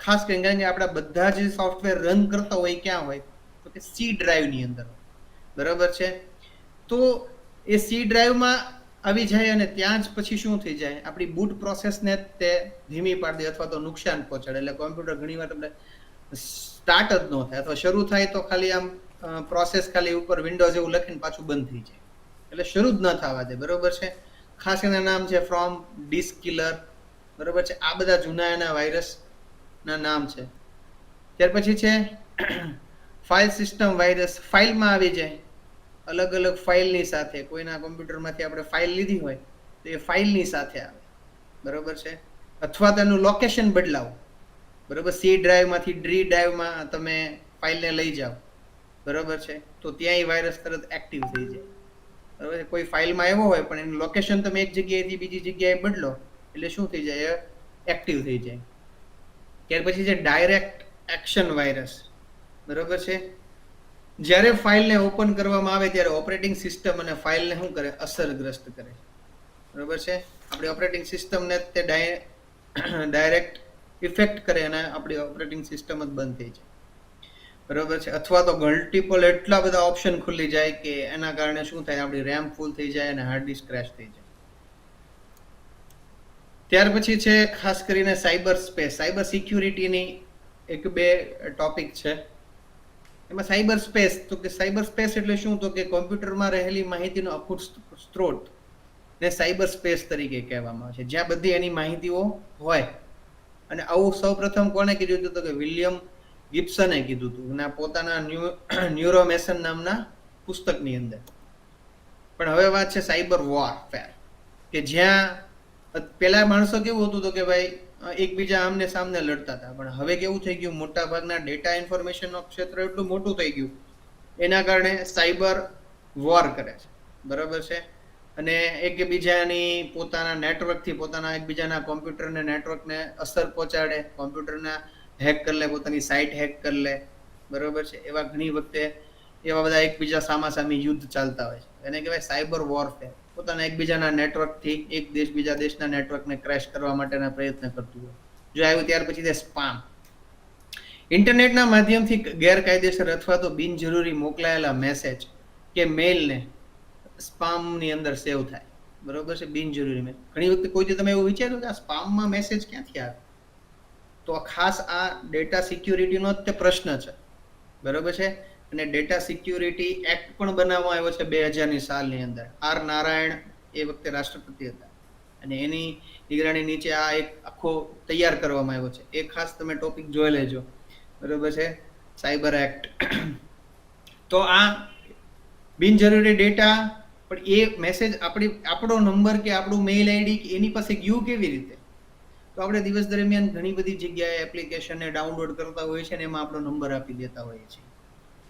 ખાસ કરીને, કારણ કે આપણા બધા જ સોફ્ટવેર રન કરતા હોય ક્યાં હોય, તો કે સી ડ્રાઈવની અંદર, બરાબર છે. તો એ સી ડ્રાઈવમાં આવી જાય અને ત્યાં જ પછી શું થઈ જાય, આપણી બૂટ પ્રોસેસને તે ધીમી પાડી દે અથવા તો નુકસાન પહોંચાડે, એટલે કોમ્પ્યુટર ઘણીવાર આપણે સ્ટાર્ટ જ ન થાય, અથવા શરૂ થાય તો ખાલી આમ પ્રોસેસ ખાલી ઉપર વિન્ડોઝ એવું લખીને પાછું બંધ થઈ જાય, એટલે શરૂ જ ન થવા દે, બરોબર છે. ખાસ એના નામ છે ફ્રોમ, ડિસ્ક કિલર, બરોબર છે. આ બધા જૂના એના વાયરસના નામ છે. ત્યાર પછી છે ફાઇલ સિસ્ટમ વાયરસ. ફાઇલમાં આવી જાય, અલગ અલગ ફાઇલની સાથે, કોઈના કોમ્પ્યુટરમાંથી આપણે ફાઇલ લીધી હોય તો એ ફાઇલની સાથે આવે, બરોબર છે. અથવા તેનું લોકેશન બદલાવો, બરોબર. સી ડ્રાઈવમાંથી ડી ડ્રાઈવમાં તમે ફાઇલને લઈ જાઓ, બરોબર છે, તો ત્યાં એ વાયરસ તરત એક્ટિવ થઈ જાય, બરોબર. કોઈ ફાઇલમાં આવ્યો હોય પણ એનું લોકેશન તમે એક જગ્યાએથી બીજી જગ્યાએ બદલો એટલે શું થઈ જાય, એક્ટિવ થઈ જાય. ત્યાર પછી છે ડાયરેક્ટ એક્શન વાયરસ, બરોબર છે. જ્યારે ફાઇલને ઓપન કરવામાં આવે ત્યારે ઓપરેટિંગ સિસ્ટમ અને ફાઇલને શું કરે, અસરગ્રસ્ત કરે, બરોબર છે. આપણી ઓપરેટિંગ સિસ્ટમને તે ડાયરેક્ટ ઇફેક્ટ કરે અને આપણી ઓપરેટિંગ સિસ્ટમ જ બંધ થઈ જાય. બરોબર છે. અથવા તો મલ્ટિપલ એટલા બધા ઓપ્શન ખુલી જાય કે એના કારણે શું થાય, આપણી રેમ ફૂલ થઈ જાય અને હાર્ડ ડિસ્ક ક્રેશ થઈ જાય. ત્યાર પછી છે ખાસ કરીને સાયબર સ્પેસ. સાયબર સિક્યુરિટીની એક બે ટોપિક છે. એમાં સાયબર સ્પેસ, તો કે સાયબર સ્પેસ એટલે શું, તો કે કોમ્પ્યુટરમાં રહેલી માહિતીનો અખૂટ સ્ત્રોત ને સાયબર સ્પેસ તરીકે કહેવામાં આવે છે, જ્યાં બધી એની માહિતીઓ હોય. અને આવું સૌપ્રથમ કોને કીધું હતું, તો કે વિલિયમ ગિબ્સને કીધું હતું અને પોતાના ન્યુરોમેસન નામના પુસ્તકની અંદર. પણ હવે વાત છે સાયબર વોરફેર, કે જ્યાં પેલા માણસો કેવું હતું તો કે ભાઈ એકબીજા આમને સામને લડતા હતા, પણ હવે કેવું થઈ ગયું, મોટા ભાગના ડેટા ઇન્ફોર્મેશનનો ક્ષેત્ર એટલું મોટું થઈ ગયું, એના કારણે સાયબર વોર કરે છે. બરાબર છે. અને એકબીજાની પોતાના નેટવર્કથી પોતાના એકબીજાના કોમ્પ્યુટરને નેટવર્કને અસર પહોંચાડે, કોમ્પ્યુટરના હેક કરી લે, પોતાની સાઇટ હેક કરી લે. બરોબર છે. એવા ઘણી વખતે એવા બધા એકબીજા સામાસામી યુદ્ધ ચાલતા હોય છે, એને કહેવાય સાયબર વોરફેર. પોતાના એકબીજાના નેટવર્કથી એક દેશ બીજા દેશના નેટવર્કને ક્રેશ કરવા માટેના પ્રયત્ન કરતું હોય. જો આવ્યું ત્યાર પછી તે સ્પામ. ઇન્ટરનેટના માધ્યમથી ગેરકાયદેસર અથવા તો બિનજરૂરી મોકલાયેલા મેસેજ કે મેઇલને સ્પામની અંદર સેવ થાય. બરોબર છે. બિનજરૂરી મેસેજ. ઘણી વખતે કોઈથી તમે એવું વિચાર્યું કે આ સ્પામમાં મેસેજ ક્યાંથી આવે, તો ખાસ આ ડેટા સિક્યુરિટીનો જ તે પ્રશ્ન છે. બરોબર છે. અને ડેટા સિક્યુરિટી એક્ટ પણ બનાવવામાં આવ્યો છે 2000ની સાલની અંદર. આર નારાયણ એ વખતે રાષ્ટ્રપતિ હતા અને એની નિગરાણી નીચે આ એક આખો તૈયાર કરવામાં આવ્યો છે. એ ખાસ તમે ટોપિક જોઈ લેજો. બરોબર છે. Cyber act. તો આ બિનજરૂરી ડેટા, પણ એ મેસેજ આપણો નંબર કે આપણું મેઇલ આઈડી કે એની પાસે ગયું કેવી રીતે? તો આપણે દિવસ દરમિયાન ઘણી બધી જગ્યાએ એપ્લિકેશનને ડાઉનલોડ કરતા હોઈએ છીએ ને એમાં આપણો નંબર આપી દેતા હોઈએ છીએ.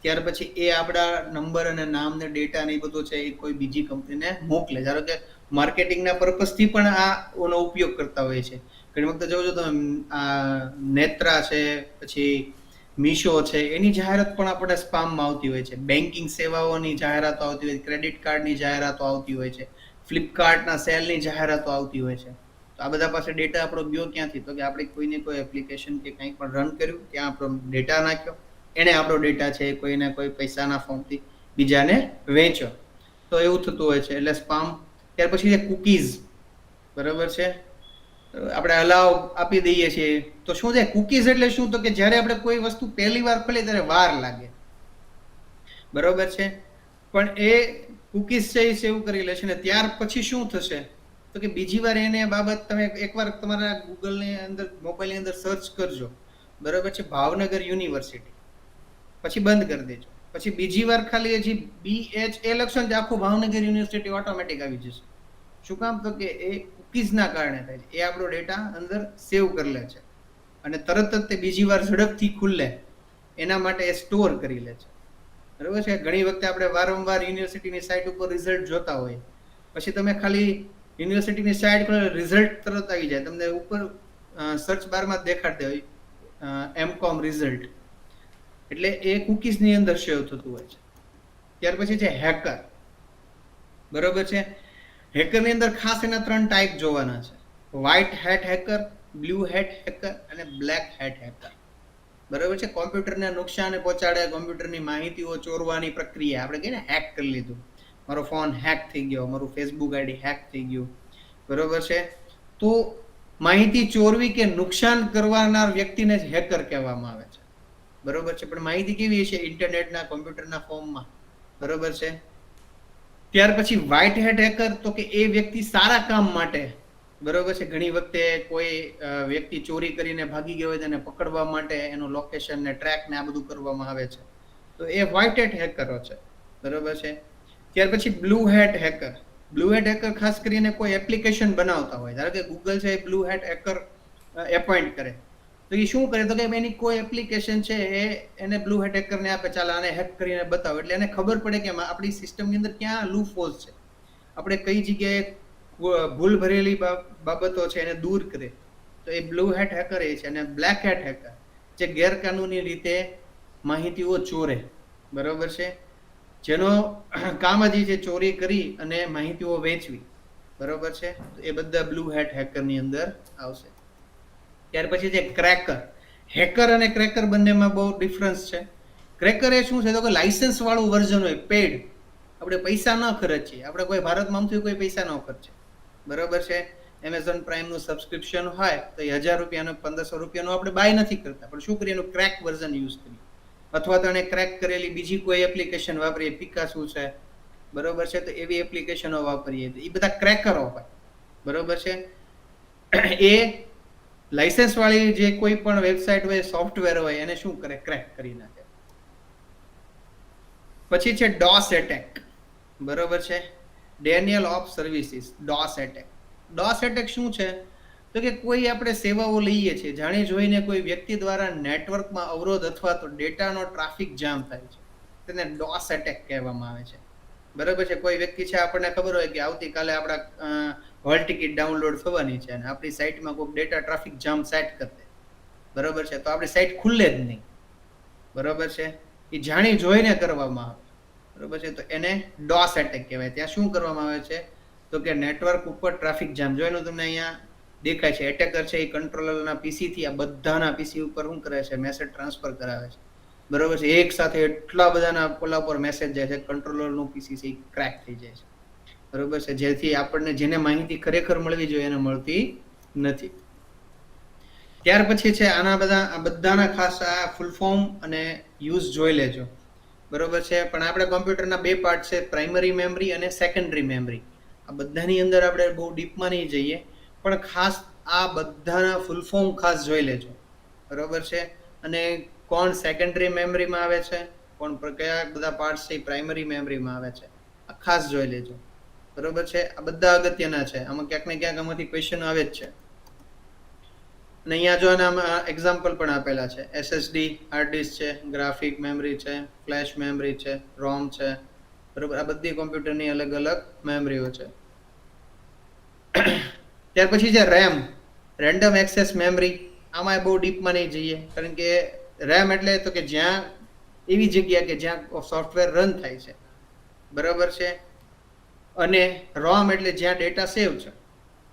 ત્યાર પછી એ આપણા નંબર અને નામ ને ડેટા ને એ બધું છે એ કોઈ બીજી કંપનીને મોકલે. ધારો કે માર્કેટિંગના પર્પઝથી પણ આનો ઉપયોગ કરતા હોય છે. ઘણી વખતે જોજો તમે આ નેત્રા છે, પછી મીશો છે, એની જાહેરાત પણ આપણે સ્પામમાં આવતી હોય છે. બેન્કિંગ સેવાઓની જાહેરાતો આવતી હોય છે, ક્રેડિટ કાર્ડની જાહેરાતો આવતી હોય છે, ફ્લિપકાર્ટના સેલની જાહેરાતો આવતી હોય છે. તો આ બધા પાસે ડેટા આપણો ગયો ક્યાંથી, તો કે આપણે કોઈને કોઈ એપ્લિકેશન કે કંઈ પણ રન કર્યું, ત્યાં આપણો ડેટા નાખ્યો, એને આપણો ડેટા છે કોઈને કોઈ પૈસાના ફોર્મથી બીજાને વેચ્યો. તો એવું થતું હોય છે. એટલે સ્પામ. ત્યાર પછી છે કુકીઝ. બરાબર છે. આપણે અલાવ આપી દઈએ છીએ. તો શું છે કુકીઝ એટલે શું, તો કે જ્યારે આપણે કોઈ વસ્તુ પહેલી વાર ખોલીએ ત્યારે વાર લાગે. બરોબર છે. પણ એ કુકીઝ છે એ સેવ કરી લે છે ને ત્યાર પછી શું થશે, તો કે બીજી વાર એને બાબત તમે એકવાર તમારા ગૂગલની અંદર મોબાઈલની અંદર સર્ચ કરજો. બરોબર છે. ભાવનગર યુનિવર્સિટી, પછી બંધ કરી દેજો. પછી બીજી વાર ખાલી હજી BH એ લખશો ને આખું ભાવનગર યુનિવર્સિટી ઓટોમેટિક આવી જશે. શું કામ, તો કે એ કુકીઝના કારણે થાય છે. એ આપણો ડેટા અંદર સેવ કરી લે છે અને તરત જ તે બીજી વાર ઝડપથી ખુલે એના માટે એ સ્ટોર કરી લે છે. બરાબર છે. ઘણી વખતે આપણે વારંવાર યુનિવર્સિટીની સાઇટ ઉપર રિઝલ્ટ જોતા હોય, પછી તમે ખાલી યુનિવર્સિટીની સાઇટ પર રિઝલ્ટ તરત આવી જાય, તમને ઉપર સર્ચ બારમાં દેખાડતા હોય M.Com રિઝલ્ટ. એટલે એ કુકીઝની અંદર સેવ થતું હોય છે. ત્યાર પછી છે હેકર. બરોબર છે. હેકરની અંદર ખાસ એના 3 ટાઈપ જોવાના છે: white hat hacker, blue hat hacker અને બ્લેક હેટ હેકર. બરોબર છે. કોમ્પ્યુટરને નુકસાન પહોંચાડે, કોમ્પ્યુટરની માહિતીઓ ચોરવાની પ્રક્રિયા, આપણે કહીએ ને હેક કરી લીધું, મારો ફોન હેક થઈ ગયો, મારું ફેસબુક આઈડી હેક થઈ ગયું. બરોબર છે. તો માહિતી ચોરવી કે નુકસાન કરવાના વ્યક્તિને જ હેકર કહેવામાં આવે છે. બરોબર છે. પણ માહિતી કેવી છે, ઇન્ટરનેટના કોમ્પ્યુટરના ફોર્મમાં. બરોબર છે. ત્યાર પછી વ્હાઇટ હેટ હેકર, તો કે એ વ્યક્તિ સારા કામ માટે, બરોબર છે, ઘણી વખતે કોઈ વ્યક્તિ ચોરી કરીને ભાગી ગયો હોય તેને પકડવા માટે એનું લોકેશન ને ટ્રેક ને આ બધું કરવામાં આવે છે. તો એ વ્હાઇટ હેટ હેકરો છે. બરોબર છે. ત્યાર પછી blue hat hacker. Blue hat hacker ખાસ કરીને કોઈ એપ્લિકેશન બનાવતા હોય, ધારો કે ગૂગલ છે એ બ્લુ હેટ હેકર એપોઇન્ટ કરે, તો એ શું કરે, તો કે એની કોઈ એપ્લિકેશન છે એને બ્લુ હેટ હેકરને આપે, ચાલ આને હેક કરીને બતાવો, એટલે એને ખબર પડે કે આપણી સિસ્ટમની અંદર ક્યાં લૂપ હોલ્સ છે, આપણે કઈ જગ્યાએ ભૂલ ભરેલી બાબતો છે એને દૂર કરે. તો એ બ્લુ હેટ હેકર એ છે. અને બ્લેક હેટ હેકર જે ગેરકાનૂની રીતે માહિતીઓ ચોરે. બરોબર છે. જેનો કામ જ છે ચોરી કરી અને માહિતીઓ વેચવી. બરોબર છે. તો એ બધા બ્લુ હેટ હેકરની અંદર આવશે. ત્યાર પછી છે ક્રેકર. હેકર અને ક્રેકર બંનેમાં બહુ ડિફરન્સ છે. ક્રેકર એ શું છે તો કે લાઇસન્સ વાળું વર્ઝન હોય, પેડ. આપણે પૈસા ન ખર્ચીએ, આપણે કોઈ ભારતમાં આમથી કોઈ પૈસા ન ખર્ચે, બરોબર છે. એમેઝોન પ્રાઇમનું સબસ્ક્રિપ્શન હોય તો એ 1000 રૂપિયાનું 1500 રૂપિયાનું આપણે બાય નથી કરતા, પણ શું કરીએ એનું ક્રેક વર્ઝન યુઝ કરીએ, અથવા તો એને ક્રેક કરેલી બીજી કોઈ એપ્લિકેશન વાપરીએ, પિકાસુ છે, બરોબર છે, તો એવી એપ્લિકેશનો વાપરીએ, એ બધા ક્રેકરો હોય, બરોબર છે. એ લાઇસન્સ વાળી જે કોઈ પણ વેબસાઇટ હોય, સોફ્ટવેર હોય, એને શું કરે, ક્રેક કરી નાખે. પછી છે ડોસ એટેક, બરોબર છે, denial of services, DoS attack. DoS attack શું છે તો કે કોઈ આપણે સેવાઓ લઈએ છીએ, જાણી જોઈને કોઈ વ્યક્તિ દ્વારા નેટવર્કમાં અવરોધ અથવા તો ડેટાનો ટ્રાફિક જામ થાય છે, તેને ડોસ એટેક કહેવામાં આવે છે, બરોબર છે. કોઈ વ્યક્તિ છે, આપણને ખબર હોય કે આવતીકાલે આપણા હોલ ટિકિટ ડાઉનલોડ થવાની છે અને આપણી સાઇટમાં કોઈ ડેટા ટ્રાફિક જામ સેટ કરી દે, બરોબર છે, તો આપણી સાઇટ ખુલ્લે જ નહીં, બરોબર છે. એ જાણી જોઈને કરવામાં આવે, બરોબર છે, તો એને ડોસ એટેક કહેવાય. ત્યાં શું કરવામાં આવે છે તો કે નેટવર્ક ઉપર ટ્રાફિક જામ, જો એનું તમને અહીંયા દેખાય છે, એટેકર છે એ કંટ્રોલરના પીસી થી આ બધાના પીસી ઉપર શું કરે છે, મેસેજ ટ્રાન્સફર કરાવે છે, બરોબર છે. એક સાથે એટલા બધાના પોલા પર મેસેજ જાય છે, કંટ્રોલરનું પીસી છે એ ક્રેક થઈ જાય છે, બરોબર છે, જેથી આપણને જેને માહિતી ખરેખર મળવી જોઈએ એને મળતી નથી. ત્યાર પછી છે આના બધાના ખાસ આ ફૂલ ફોર્મ અને યુઝ જોઈ લેજો, બરોબર છે. પણ આપણે કોમ્પ્યુટરના બે પાર્ટ છે, પ્રાઇમરી મેમરી અને સેકન્ડરી મેમરી. આ બધાની અંદર આપણે બહુ ડીપમાં નહીં જઈએ, પણ ખાસ આ બધાના ફૂલ ફોર્મ ખાસ જોઈ લેજો, બરોબર છે. અને કોણ સેકન્ડરી મેમરીમાં આવે છે, કોણ કયા બધા પાર્ટ્સ છે પ્રાઇમરી મેમરીમાં આવે છે, આ ખાસ જોઈ લેજો, બરોબર છે. આ બધા અગત્યના છે, આમાં ક્યાંક ને ક્યાંક આમાંથી ક્વેશ્ચન આવે જ છે. અને અહીંયા જો આના એક્ઝામ્પલ પણ આપેલા છે, એસએસડી હાર્ડ ડિસ્ક છે, ગ્રાફિક મેમરી છે, ફ્લેશ મેમરી છે, રોમ છે, બરોબર. આ બધી કોમ્પ્યુટરની અલગ અલગ મેમરીઓ છે. ત્યાર પછી છે રેમ, રેન્ડમ એક્સેસ મેમરી. આમાં બહુ ડીપમાં નહીં જઈએ, કારણ કે રેમ એટલે તો કે જ્યાં એવી જગ્યા કે જ્યાં સોફ્ટવેર રન થાય છે, બરોબર છે. અને રોમ એટલે જ્યાં ડેટા સેવ છે,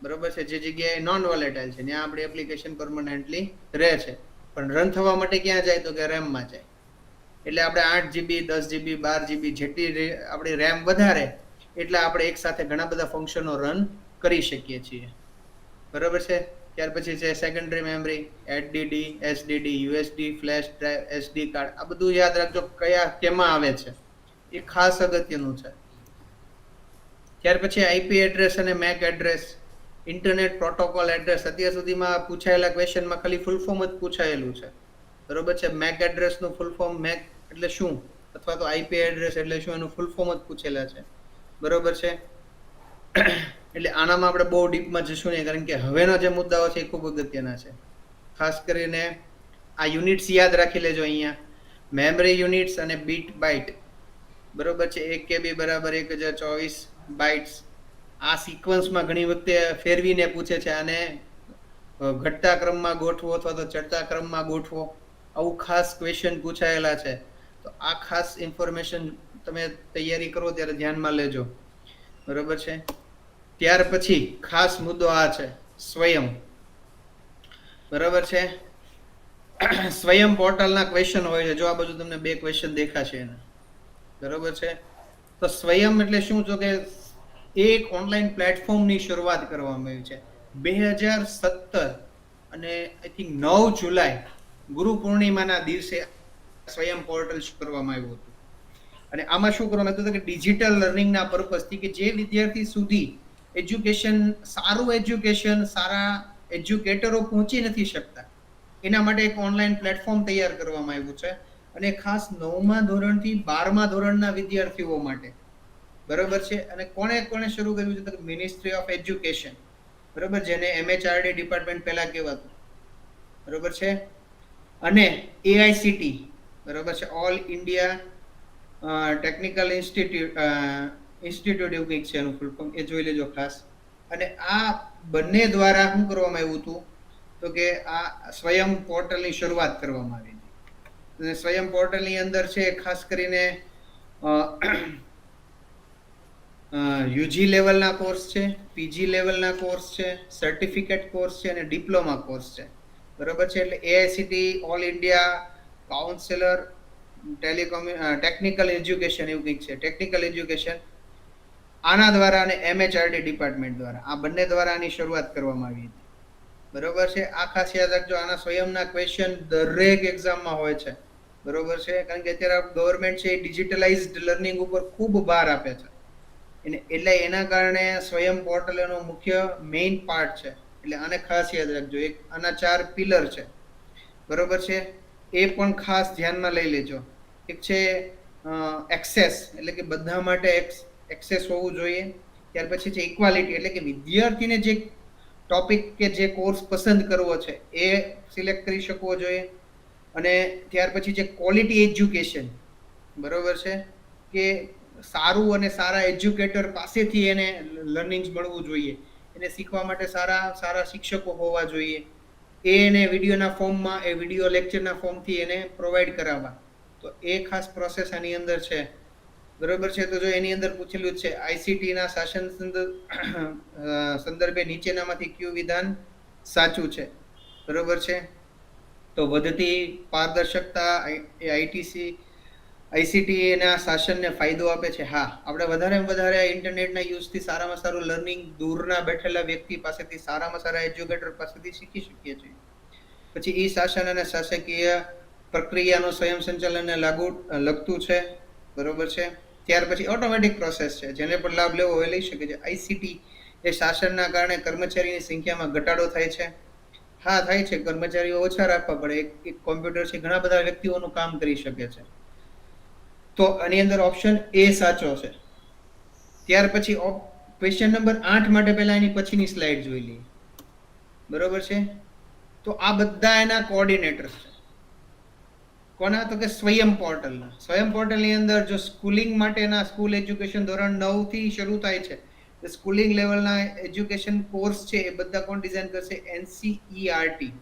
બરોબર છે, જે જગ્યાએ નોન વોલેટાઇલ છે, ત્યાં આપણી એપ્લિકેશન પરમનન્ટલી રહે છે, પણ રન થવા માટે ક્યાં જાય તો કે રેમમાં જાય. એટલે આપણે 8 GB 10 GB 12 GB જેટલી આપણી રેમ વધારે એટલે આપણે એક સાથે ઘણા બધા ફંક્શનો રન કરી શકીએ છીએ, બરોબર છે. ત્યાર પછી છે secondary memory, HDD, SDD, USD, flash drive, SD card. આ બધું યાદ રાખજો કયા કેમાં આવે છે, એ ખાસ અગત્યનું છે. ત્યાર પછી આઈપી એડ્રેસ અને make address, internet protocol address. અત્યાર સુધીમાં પૂછાયેલા ક્વેશ્ચનમાં ખાલી ફૂલ ફોર્મ જ પૂછાયેલું છે, બરોબર છે. મેક એડ્રેસનું ફૂલ ફોર્મ, મેક એટલે શું, અથવા તો આઈપી એડ્રેસ એટલે શું, એનું ફૂલ ફોર્મ જ પૂછેલા છે, બરોબર છે. એટલે આનામાં આપણે બહુ ડીપમાં જશું નહીં, કારણ કે હવેના જે મુદ્દાઓ છે એ ખૂબ અગત્યના છે. ખાસ કરીને આ યુનિટ્સ યાદ રાખી લેજો. અહીંયા મેમરી યુનિટ્સ અને બીટ બાઇટ, બરોબર છે. 1 KB બરાબર 1024 બાઇટ્સ. આ સિક્વન્સમાં ઘણી વખતે ફેરવીને પૂછે છે, આને ઘટતા ક્રમમાં ગોઠવો અથવા તો ચડતા ક્રમમાં ગોઠવો, આવું ખાસ ક્વેશ્ચન પૂછાયેલા છે. તો આ ખાસ ઇન્ફોર્મેશન તમે તૈયારી કરો ત્યારે ધ્યાનમાં લેજો, બરોબર છે. ત્યાર પછી ખાસ મુદ્દો આ છે સ્વયં, બરોબર છે. સ્વયં પોર્ટલના ક્વેશ્ચન હોય છે, જો આ બાજુ તમને બે ક્વેશ્ચન દેખાશે એના, બરોબર છે. તો સ્વયં એટલે શું, તો કે એક ઓનલાઈન પ્લેટફોર્મની શરૂઆત કરવામાં આવી છે 2017 અને આઈ થિંક 9 જુલાઈ ગુરુ પૂર્ણિમાના દિવસે સ્વયં પોર્ટલ શરૂ કરવામાં આવ્યું હતું. અને આમાં શું કરવામાં આવ્યું હતું કે ડિજિટલ લર્નિંગના પર્પઝથી કે જે વિદ્યાર્થી સુધી એજ્યુકેશન, સારું એજ્યુકેશન, સારા એજ્યુકેટરો પહોંચી નથી શકતા, એના માટે એક ઓનલાઈન પ્લેટફોર્મ તૈયાર કરવામાં આવ્યું છે. અને ખાસ 9મા ધોરણથી 12મા ધોરણના વિદ્યાર્થીઓ માટે, બરોબર છે. અને કોણે શરૂ કર્યું છે તો મિનિસ્ટ્રી ઓફ એજ્યુકેશન, બરોબર, જેને MHRD ડિપાર્ટમેન્ટ પહેલા કહેવાતું, બરોબર છે. અને AICT, બરોબર છે, ઓલ ઇન્ડિયા ટેકનિકલ ઇન્સ્ટિટ્યૂટ એવું કંઈક છે એનું ફૂલ ફોર્મ, એ જોઈ લેજો ખાસ. અને આ બંને દ્વારા શું કરવામાં આવ્યું હતું તો કે આ સ્વયં પોર્ટલની શરૂઆત કરવામાં આવી હતી. અને સ્વયં પોર્ટલની અંદર છે ખાસ કરીને યુજી લેવલના કોર્સ છે, પીજી લેવલના કોર્સ છે, સર્ટિફિકેટ કોર્સ છે અને ડિપ્લોમા કોર્સ છે. બરોબર છે. એટલે AICT all India councillor technical education એવું કંઈક છે, ટેકનિકલ એજ્યુકેશન, આના દ્વારા અને એમએચઆરડી ડિપાર્ટમેન્ટ દ્વારા, આ બંને દ્વારા આની શરૂઆત કરવામાં આવી હતી. બરોબર છે. આ ખાસ યાદ રાખજો, આના સ્વયંના ક્વેશ્ચન દરેક એક્ઝામમાં હોય છે. બરોબર છે. કારણ કે અત્યારે ગવર્મેન્ટ છે એ ડિજિટલાઇઝ્ડ લર્નિંગ ઉપર ખૂબ ભાર આપે છે, એટલે એના કારણે સ્વયં પોર્ટલ એનો મુખ્ય મેઇન પાર્ટ છે. એટલે આને ખાસ યાદ રાખજો. એક આના 4 પિલર છે. બરોબર છે. એ પણ ખાસ ધ્યાનમાં લઈ લેજો. એક છે એક્સેસ, એટલે કે બધા માટે એક્સેસ હોવું જોઈએ. ત્યાર પછી છે ઇક્વાલિટી, એટલે કે વિદ્યાર્થીને જે ટોપિક કે જે કોર્સ પસંદ કરવો છે એ સિલેક્ટ કરી શકવો જોઈએ. અને ત્યાર પછી છે ક્વોલિટી એજ્યુકેશન. બરોબર છે. કે સારું અને સારા એજ્યુકેટર પાસેથી એને લર્નિંગ મળવું જોઈએ, એને શીખવા માટે સારા શિક્ષકો હોવા જોઈએ. એને વિડીયોના ફોર્મમાં, એ વિડીયો લેક્ચરના ફોર્મથી એને પ્રોવાઈડ કરાવવા. તો એ ખાસ પ્રોસેસ આની અંદર છે. બરોબર છે. તો જો એની અંદર પૂછેલું છે આઈસીટીના શાસન સંદર્ભે નીચેનામાંથી કયું વિધાન સાચું છે. બરોબર છે. તો વધતી પારદર્શકતા એ આઈસીટી એના શાસનને ફાયદો આપે છે. હા, આપણે વધારેમાં વધારે ઇન્ટરનેટના યુઝથી સારામાં સારું લર્નિંગ દૂરના બેઠેલા વ્યક્તિ પાસેથી, સારામાં સારા એજ્યુકેટર પાસેથી શીખી શકીએ છીએ. પછી ઈ શાસન અને શાસકીય પ્રક્રિયાનો સ્વયં સંચાલનને લગતું છે. બરોબર છે. ત્યાર પછી ઓટોમેટિક પ્રોસેસ છે, જેને પણ લાભ લેવો હોય લઈ શકે છે. આઈસીટી એ શાસનના કારણે કર્મચારીની સંખ્યામાં ઘટાડો થાય છે. હા, થાય છે. કર્મચારીઓ ઓછા રાખવા પડે. એક કોમ્પ્યુટર છે ઘણા બધા વ્યક્તિઓનું કામ કરી શકે છે. તો આની અંદર ઓપ્શન એ સાચો છે. ત્યાર પછી ક્વેશ્ચન નંબર 8 માટે પહેલા એની પછીની સ્લાઇડ જોઈ લઈએ. બરોબર છે. તો આ બધા એના કોઓર્ડિનેટર્સ છે. કોના? તો કે સ્વયં પોર્ટલના. સ્વયં પોર્ટલની અંદર જો સ્કૂલિંગ માટેના સ્કૂલ એજ્યુકેશન ધોરણ 9 થી શરૂ થાય છે, સ્કૂલિંગ લેવલના એજ્યુકેશન કોર્સ છે એ બધા કોણ ડિઝાઇન કરશે? એનસીઈઆરટી.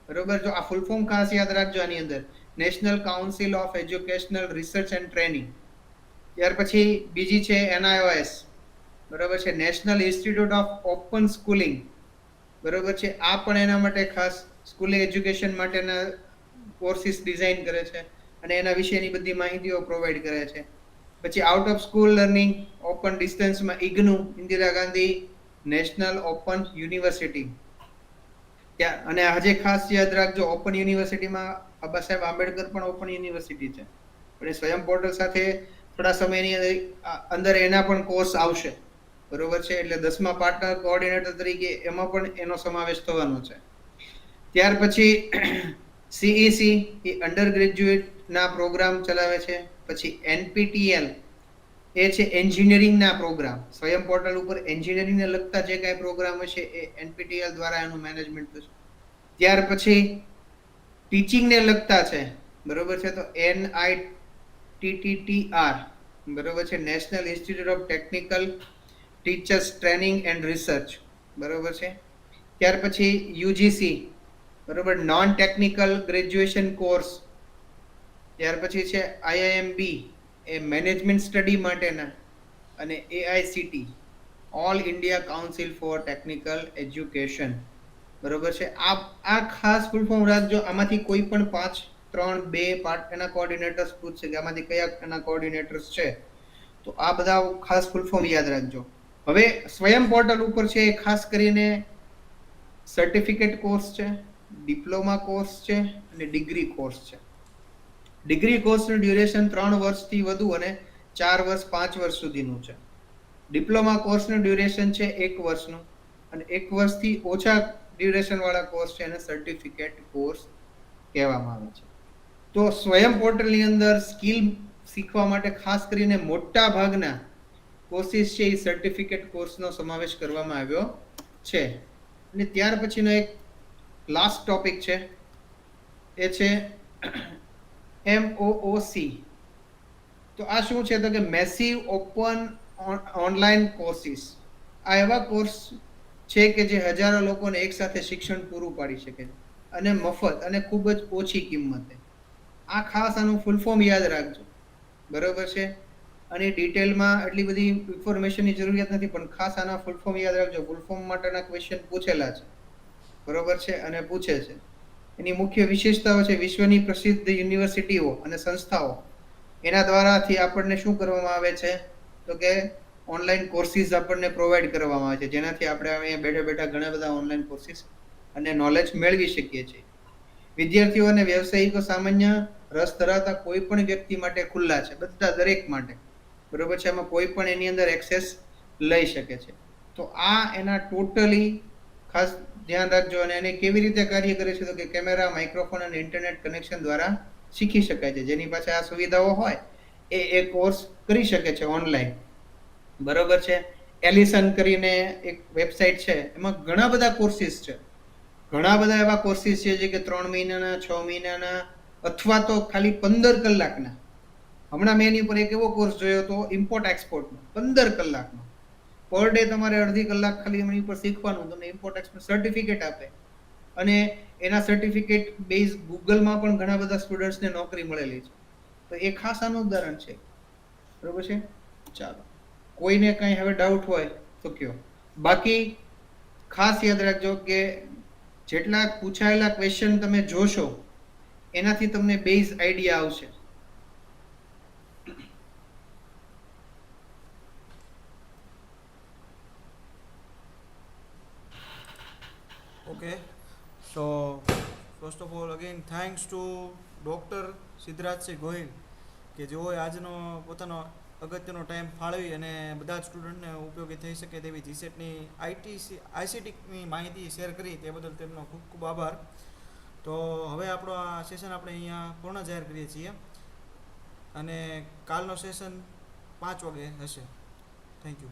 બરોબર. જો આ ફૂલ ફોર્મ ખાસ યાદ રાખજો આની અંદર, national council of educational research and training. ત્યાર પછી બીજી છે એનઆઈઓએસ. બરોબર છે. National institute of open schooling. બરોબર છે. આ પણ એના માટે ખાસ સ્કૂલિંગ એજ્યુકેશન માટેના કોર્સિસ ડિઝાઇન કરે છે અને એના વિશેની બધી માહિતીઓ પ્રોવાઈડ કરે છે. પછી out of school learning open ડિસ્ટન્સમાં IGNOU, Indira Gandhi national open university. ત્યાં અને આજે ખાસ યાદ રાખજો, ઓપન યુનિવર્સિટીમાં બાબા સાહેબ આંબેડકર પણ ઓપન યુનિવર્સિટી છે. પણ સ્વયં પોર્ટલ સાથે થોડા સમયની અંદર એના પણ કોર્સ આવશે. બરોબર છે. એટલે 10મા પાર્ટનર કોઓર્ડિનેટર તરીકે એમાં પણ એનો સમાવેશ થવાનો છે. ત્યાર પછી સીઈસી એ અંડર ગ્રેજ્યુએટના પ્રોગ્રામ ચલાવે છે. પછી એનપીટીએલ એ છે એન્જિનિયરિંગના પ્રોગ્રામ. સ્વયં પોર્ટલ ઉપર એન્જિનિયરિંગને લગતા જે કાંઈ પ્રોગ્રામ હશે એ એનપીટીએલ દ્વારા એનું મેનેજમેન્ટ થશે. ત્યાર પછી ટીચિંગને લગતા છે. બરોબર છે. તો NITTTR. બરોબર છે. National institute of technical teachers training and research. બરોબર છે. ત્યાર પછી યુજીસી. બરોબર. Non technical graduation course. ત્યાર પછી છે આઈઆઈએમબી એ મેનેજમેન્ટ સ્ટડી માટેના. અને AICT all India council four technical education. બરોબર છે. આ ખાસ ફૂલ ફોર્મ રાખજો. આમાંથી કોઈ પણ 5, 3, 2 પાર્ટ એના કોઓર્ડિનેટર્સ પૂછશે કે આમાંથી કયા એના કોઓર્ડિનેટર્સ છે. તો આ બધા ખાસ ફૂલ ફોર્મ યાદ રાખજો. હવે સ્વયં પોર્ટલ ઉપર છે એ ખાસ કરીને સર્ટિફિકેટ કોર્સ છે, ડિપ્લોમા કોર્સ છે અને ડિગ્રી કોર્સ છે. ડિગ્રી કોર્સનું ડ્યુરેશન 3 વર્ષથી વધુ અને 4 વર્ષ 5 વર્ષ સુધીનું છે. ડિપ્લોમા કોર્સનું ડ્યુરેશન છે 1 વર્ષનું અને 1 વર્ષથી ઓછા ડ્યુરેશન વાળા કોર્સ છે એને સર્ટિફિકેટ કોર્સ કહેવામાં આવે છે. તો સ્વયં પોર્ટલની અંદર સ્કિલ શીખવા માટે ખાસ કરીને મોટા ભાગના કોર્સિસ છે એ સર્ટિફિકેટ કોર્સનો સમાવેશ કરવામાં આવ્યો છે. અને ત્યાર પછીનો એક લાસ્ટ ટોપિક છે એ છે MOOC. તો આ શું છે? તો કે મેસિવ ઓપન ઓનલાઈન કોર્સિસ. આ એવા કોર્સ છે કે જે હજારો લોકોને એકસાથે શિક્ષણ પૂરું પાડી શકે છે અને મફત અને ખૂબ જ ઓછી કિંમતે. આ ખાસ આનું ફૂલ ફોર્મ યાદ રાખજો. બરોબર છે. અને ડિટેલમાં એટલી બધી ઇન્ફોર્મેશનની જરૂરિયાત નથી, પણ ખાસ આના ફૂલ ફોર્મ યાદ રાખજો. ફૂલ ફોર્મ માટેના ક્વેશ્ચન પૂછેલા છે. બરોબર છે. અને પૂછે છે. એની મુખ્ય વિશેષતાઓ છે વિશ્વની પ્રસિદ્ધ યુનિવર્સિટીઓ અને સંસ્થાઓ એના દ્વારાથી આપણને શું કરવામાં આવે છે તો કે ઓનલાઈન કોર્સિસ આપણને પ્રોવાઈડ કરવામાં આવે છે, જેનાથી આપણે અહીંયા બેઠા બેઠા ઘણા બધા ઓનલાઈન કોર્સિસ અને નોલેજ મેળવી શકીએ છીએ. વિદ્યાર્થીઓ અને વ્યવસાયિકો સામાન્ય રસ ધરાવતા કોઈ પણ વ્યક્તિ માટે ખુલ્લા છે, બધા દરેક માટે, બરોબર છે. એમાં કોઈ પણ એની અંદર એક્સેસ લઈ શકે છે. તો આ એના ટોટલી ખાસ ધ્યાન રાખજો. અને એને કેવી રીતે કાર્ય કરે છે તો કે કેમેરા, માઇક્રોફોન અને ઇન્ટરનેટ કનેક્શન દ્વારા શીખી શકાય છે. જેની પાસે આ સુવિધાઓ હોય એ કોર્સ કરી શકે છે ઓનલાઈન, બરોબર છે. એલિસન કરીને એક વેબસાઇટ છે, એમાં ઘણા બધા કોર્સિસ છે. ઘણા બધા એવા કોર્સિસ છે જે કે 3 મહિનાના, 6 મહિનાના અથવા તો ખાલી 15 કલાકના. હમણાં મેં એની ઉપર એક એવો કોર્સ જોયો હતો ઇમ્પોર્ટ એક્સપોર્ટનો, 15 કલાકનો. પર ડે તમારે અડધી કલાક ખાલી એની ઉપર શીખવાનું, તમને ઇમ્પોર્ટ એક્સપોર્ટ સર્ટિફિકેટ આપે. અને એના સર્ટિફિકેટ બેઝ ગૂગલમાં પણ ઘણા બધા સ્ટુડન્ટ્સને નોકરી મળેલી છે. તો એ ખાસ આનું ઉદાહરણ છે, બરોબર છે. ચાલો, કોઈને કંઈ હવે ડાઉટ હોય તો કયો. બાકી ખાસ યાદ રાખજો કે જેટલા પૂછાયેલા ક્વેશ્ચન તમે જોશો એનાથી તમને બેઝ આઈડિયા આવશે. Okay, so first of all again thanks to doctor Siddharajsinh Gohil કે જેઓએ આજનો પોતાનો અગત્યનો ટાઈમ ફાળવી અને બધા જ સ્ટુડન્ટને ઉપયોગી થઈ શકે તેવી જીસેટની આઈસીટીની માહિતી શેર કરી, તે બદલ તેમનો ખૂબ ખૂબ આભાર. તો હવે આપણો આ સેશન આપણે અહીંયા પૂર્ણ જાહેર કરીએ છીએ અને કાલનો સેશન 5 વાગે હશે. Thank you.